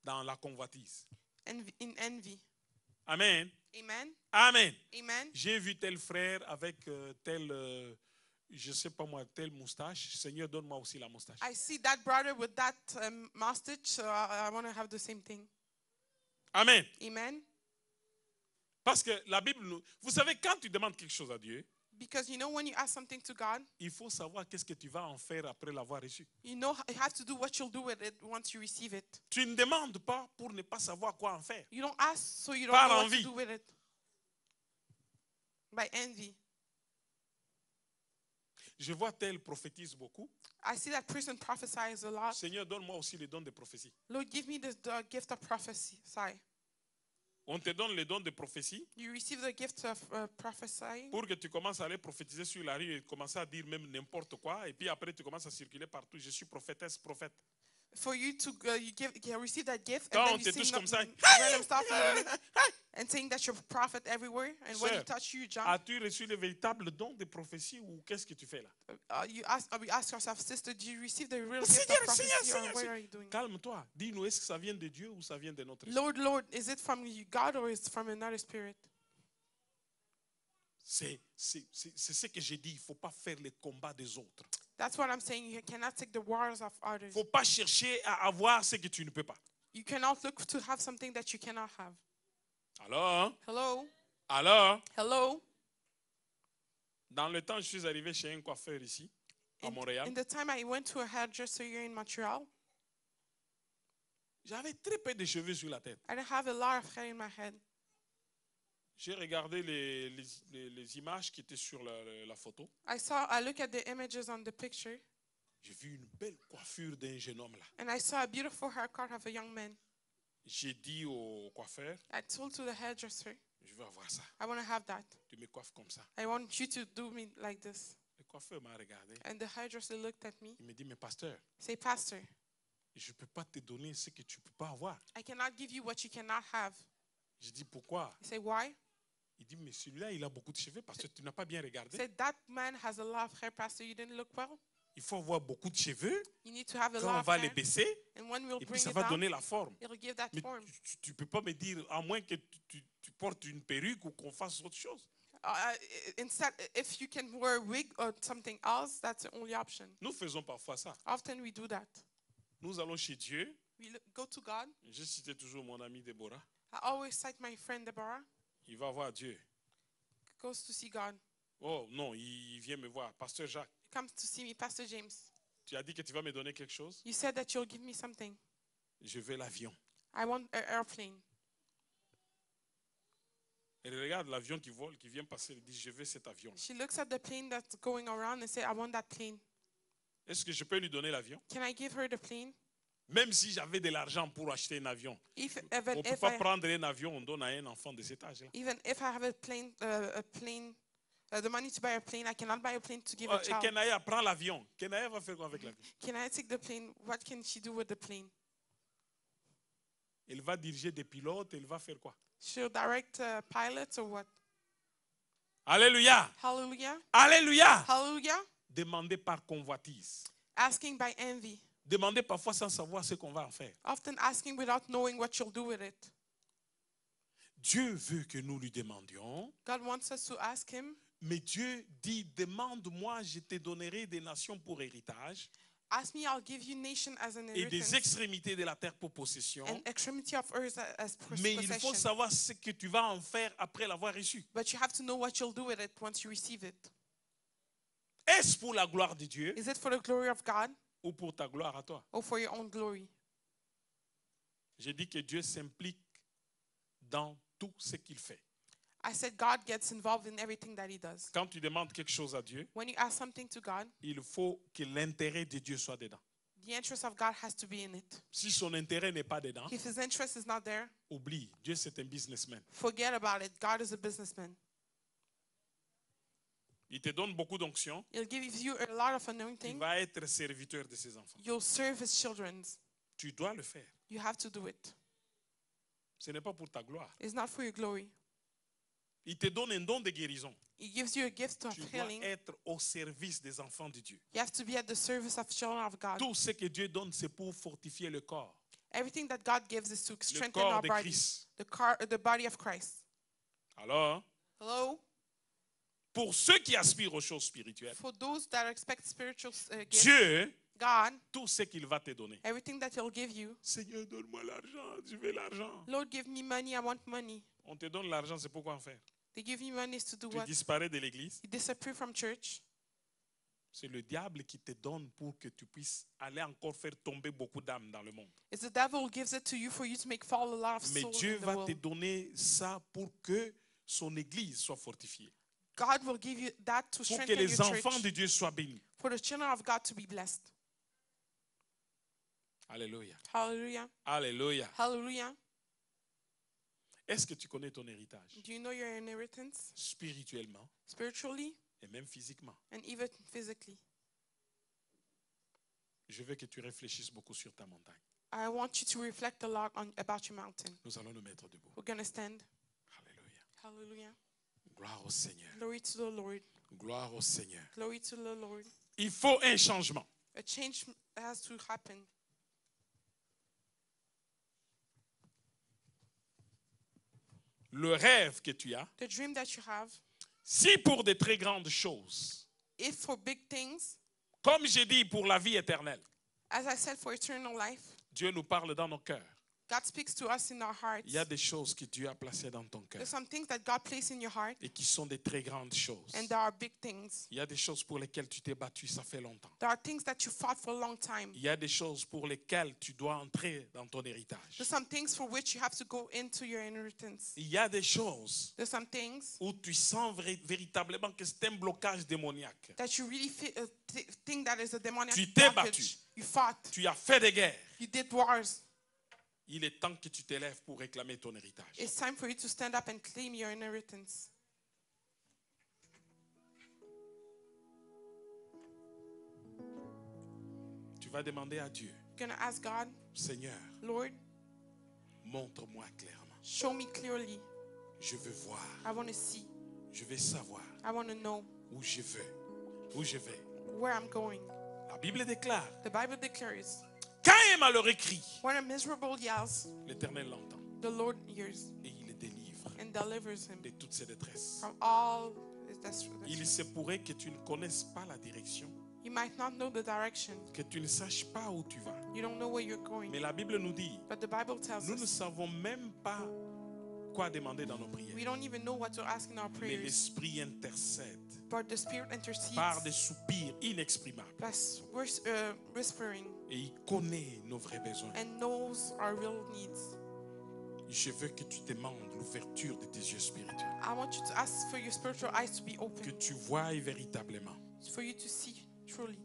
dans la convoitise. in envy. Amen. Amen. Amen. Amen. J'ai vu tel frère avec tel, je ne sais pas moi, telle moustache. Seigneur, donne-moi aussi la moustache. I see that brother with that mustache, so I want to have the same thing. Amen. Amen. Parce que la Bible, vous savez, quand tu demandes quelque chose à Dieu, Because you know when you ask something to God, il faut savoir qu'est-ce que tu vas en faire après l'avoir reçu. you know you have to do what you'll do with it once you receive it. Tu ne demandes pas pour ne pas savoir quoi en faire. You don't ask so you don't Par know what envie. to do with it. By envy. Je vois tel prophétise beaucoup. I see that person prophesies a lot. Seigneur, donne-moi aussi le don de prophétie. Lord, give me the gift of prophecy. On te donne le don de prophétie You receive the gift of prophesying pour que tu commences à aller prophétiser sur la rue et commencer à dire même n'importe quoi. Et puis après, tu commences à circuler partout. Je suis prophétesse, prophète. for you to receive that gift Quand on and te then you touche sing comme ça, random stuff and saying that you're a prophet everywhere. And when you Sœur, touch you jump. as-tu reçu le véritable don de prophétie ou qu'est-ce que tu fais là? We ask ourselves, sister, do you receive the real gift Seigneur, of prophecy Seigneur, or what Seigneur. are you doing? Calme-toi. Dis-nous, est-ce que ça vient de Dieu ou ça vient de notre esprit? Lord, is it from God or is it from another spirit? C'est ce que j'ai dit. Il ne faut pas faire les combats des autres. That's what I'm saying. You cannot take the wars of Il others. ne faut pas chercher à avoir ce que tu ne peux pas. You cannot look to have something that you cannot have. Alors, Hello. dans le temps, je suis arrivé chez un coiffeur ici, à Montréal. In the time I went to a hairdresser here in Montreal, J'avais très peu de cheveux sur la tête. I didn't have a lot of hair in my head. J'ai regardé les images qui étaient sur la photo. I looked at the images on the picture, J'ai vu une belle coiffure d'un jeune homme là. and I saw a beautiful haircut of a young man. J'ai dit au coiffeur, I told to the hairdresser, je veux avoir ça. I want to have that. Tu me coiffes comme ça. I want you to do me like this. Le coiffeur m'a regardé. And the hairdresser looked at me, Il me dit, mais pasteur, say, Pastor, je ne peux pas te donner ce que tu ne peux pas avoir. I cannot give you what you cannot have. J'ai dit, pourquoi? I say, why? Il dit, mais celui-là, il a beaucoup de cheveux parce que tu n'as pas bien I regardé. said, that man has a lot of hair, Pastor. You didn't look well. Il faut avoir beaucoup de cheveux. You need to have a Quand lot on of va les hair. baisser, And when we'll et puis bring ça it va down, donner la forme. it'll give that Mais form. tu ne peux pas me dire, à moins que tu portes une perruque ou qu'on fasse autre chose. Instead, if you can wear a wig or something else, that's the only option. Nous faisons parfois ça. Often we do that. Nous allons chez Dieu. Go to God. Je citais toujours mon ami Déborah. I always cite my friend Deborah. Il va voir Dieu. Goes to see God. Oh non, il vient me voir. Pasteur Jacques, He comes to see me, Pastor James. tu as dit que tu vas me donner quelque chose? You said that you'll give me something. Je veux l'avion. I want an airplane. Elle regarde l'avion qui vole, qui vient passer. Elle dit, je veux cet avion. She looks at the plane that's going around and says, I want that plane. Est-ce que je peux lui donner l'avion? Can I give her the plane? Même si j'avais de l'argent pour acheter un avion. On ne peut pas prendre un avion, on donne à un enfant de cet âge-là. Even if I have the money to buy a plane, I cannot buy a plane to give a Et child. Kenaya prend l'avion. Kenaya va faire quoi avec l'avion? Can I take the plane? What can she do with the plane? Elle va diriger des pilotes, elle va faire quoi? She'll direct pilots or what? Alléluia! Hallelujah. Alléluia! Hallelujah. Demandez par convoitise. Asking by envy. Demandez parfois sans savoir ce qu'on va en faire. Often asking without knowing what you'll do with it. Dieu veut que nous lui demandions, God wants us to ask him. mais Dieu dit, demande-moi, je te donnerai des nations pour héritage Ask me, I'll give you nation as an et des inheritance extrémités de la terre pour possession. and extremity of earth as Mais il faut possession. savoir ce que tu vas en faire après l'avoir reçu. But you have to know what you'll do with it once you receive it. Est-ce pour la gloire de Dieu Is it for the glory of God ou pour ta gloire à toi? or for your own glory? J'ai dit que Dieu s'implique dans tout ce qu'il fait. I said God gets involved in everything that he does. Quand tu demandes quelque chose à Dieu, When you ask something to God, il faut que l'intérêt de Dieu soit dedans. the interest of God has to be in it. Si son intérêt n'est pas dedans, If his interest is not there, oublie, Dieu c'est un businessman. forget about it. God is a businessman. Il te donne beaucoup d'onction, He'll give you a lot of tu anointing. vas être serviteur de ses enfants. You'll serve his children. Tu dois le faire. You have to do it. Ce n'est pas pour ta gloire. It's not for your glory. Il te donne un don de guérison. He gives you a gift of Tu dois healing. être au service des enfants de Dieu. You have to be at the service of children of God. Tout ce que Dieu donne, c'est pour fortifier le corps. Everything that God gives is to Le strengthen corps our de body. Christ. The body of Christ. Alors, Hello? pour ceux qui aspirent aux choses spirituelles, For those that expect spiritual gifts, Dieu, God, tout ce qu'il va te donner. everything that he'll give you, Seigneur, donne-moi l'argent, je veux l'argent. Lord, give me money, I want money. On te donne l'argent, c'est pour quoi en faire? They give you money to do Tu what? disparais de l'église. You disappear from church. C'est le diable qui te donne pour que tu puisses aller encore faire tomber beaucoup d'âmes dans le monde. It's the devil who gives it to you for you to make fall a lot of Mais souls Dieu in the va te world. donner ça pour que son église soit fortifiée. God will give you that to Pour que strengthen les your enfants church. de Dieu soient bénis. For the children of God to be blessed. Alléluia. Hallelujah. Alléluia. Hallelujah. Est-ce que tu connais ton héritage? Do you know your inheritance? Spirituellement Spiritually et même physiquement. and even physically. Je veux que tu réfléchisses beaucoup sur ta montagne. I want you to reflect a lot about your mountain. Nous allons nous mettre debout. We're going to stand. Alléluia. Hallelujah. Gloire au Seigneur. Glory to the Lord. Gloire au Seigneur. Glory to the Lord. Il faut un changement. A change has to happen. Le rêve que tu as, The dream that you have, si pour de très grandes choses, if for big things, comme j'ai dit pour la vie éternelle, as I said, for eternal life, Dieu nous parle dans nos cœurs. God speaks to us in our hearts. Il y a des choses que Dieu a placées dans ton cœur There's some things that God placed in your heart, et qui sont des très grandes choses. and there are big things. Il y a des choses pour lesquelles tu t'es battu, ça fait longtemps. There are things that you fought for a long time. Il y a des choses pour lesquelles tu dois entrer dans ton héritage. There's some things for which you have to go into your inheritance. Il y a des choses There's some things où tu sens véritablement que c'est un blocage démoniaque. that you really think that is a demonic Tu t'es blockage. battu. You fought. Tu as fait des guerres. You did wars. Il est temps que tu t'élèves pour réclamer ton héritage. It's time for you to stand up and claim your inheritance. Tu vas demander à Dieu, You're going to ask God, Seigneur, Lord, montre-moi clairement. show me clearly. Je veux voir, I want to see. je veux savoir I want to know où je vais. where I'm going. La Bible déclare, The Bible declares, quand un malheureux crie, when a miserable yells, l'Éternel l'entend the Lord hears et il le délivre and delivers him de toutes ses détresses. from all his Il se pourrait que tu ne connaisses pas la direction, You might not know the direction. que tu ne saches pas où tu vas. You don't know where you're going. Mais la Bible nous dit, But the Bible tells nous ne us savons même pas quoi demander dans nos prières. we don't even know what to ask in our Mais prayers. l'Esprit intercède But the Spirit intercedes par des soupirs inexprimables. by whispering Et il connaît nos vrais besoins. and knows our real needs. Je veux que tu demandes l'ouverture de tes yeux spirituels. I want you to ask for your spiritual eyes to be Que open, tu voies véritablement for you to see truly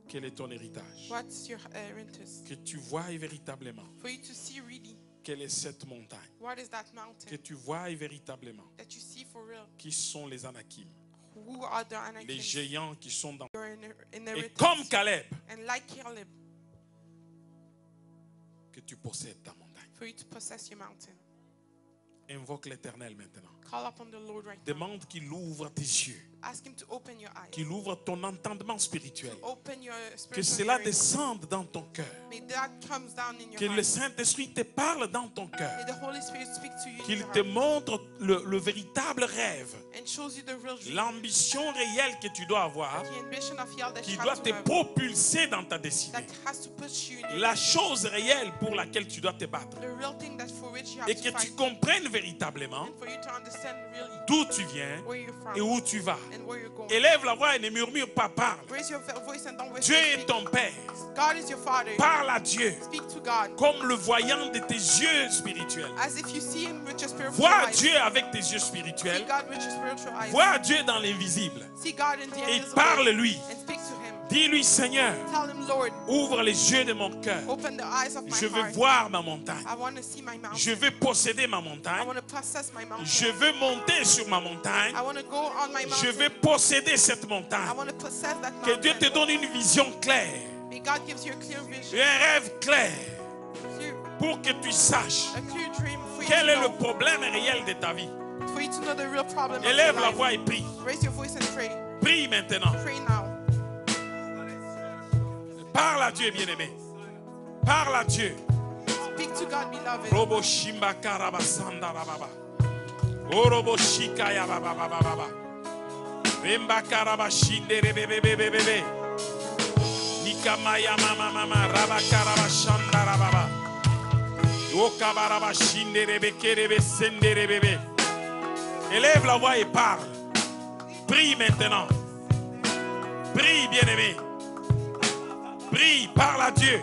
quel est ton héritage. what's your inheritance, Que tu voies véritablement for you to see really quelle est cette montagne. what is that Que mountain, tu voies véritablement that you see for real. qui sont les Anakim, Who are the les Anakims, géants qui sont dans... your Et inheritance, comme Caleb, and like Caleb, que tu possèdes ta montagne. for you to possess your mountain. Invoque l'Éternel maintenant. Call upon the Lord right now. Demande qu'il ouvre tes yeux. Ask him to open your eyes. Qu'il ouvre ton entendement spirituel. To open your Que spiritual cela hearing. descende dans ton cœur. May that comes down in your Que le heart. Saint-Esprit te parle dans ton cœur. May the Holy Spirit speak to you in Qu'il your te heart montre le véritable rêve. and shows you the real dream, L'ambition réelle que tu dois avoir. the ambition of hell that Qui you doit have te to have, propulser dans ta destinée. that has to push you in your La destiny. chose réelle pour laquelle tu dois te battre. The real thing that for which you have Et to que tu fight, comprennes véritablement and for you to understand really d'où tu viens where you're from et où tu vas. and where you're going. Élève la voix et ne murmure pas, parle. Raise your voice and don't waste Dieu your est speak. ton Père. God is your Father. Parle à Dieu Speak to God comme le voyant de tes yeux spirituels. as if you see Him with your spiritual Vois eyes. Dieu avec tes yeux See spirituels. God with your spiritual eyes. Vois Dieu dans l'invisible. See God in the Et invisible parle-lui. and speak to Him. Dis-lui, Seigneur, Tell Him, Lord, ouvre les yeux de mon cœur. open the eyes of my Je veux heart. voir ma montagne. I want to see my mountain. Je veux posséder ma I montagne. want to possess my mountain. Je veux monter sur ma montagne. I want to go on my Je mountain. veux posséder cette I montagne. want to possess that Que Dieu te mountain. donne une vision claire, May God gives you a clear vision, un rêve clair, clear, pour que tu saches a clear dream for you quel est to le know, problème réel de ta vie. for you to know the real problem of your Élève la life. voix et prie. Raise your voice and pray. Prie maintenant. Pray now. Parle à Dieu, bien-aimé. Parle à Dieu. Speak to God, beloved. Robo shimba karaba sanda rababa. Orobo shika ya baba baba baba. Remba karaba shinde rebebebebebe. Nikamaya mama mama raba karaba shanda rababa. Okabaraba shinde rebeke rebe sende rebebe. Élève la voix et parle. Prie maintenant. Prie, bien-aimé. Prie, parle à Dieu.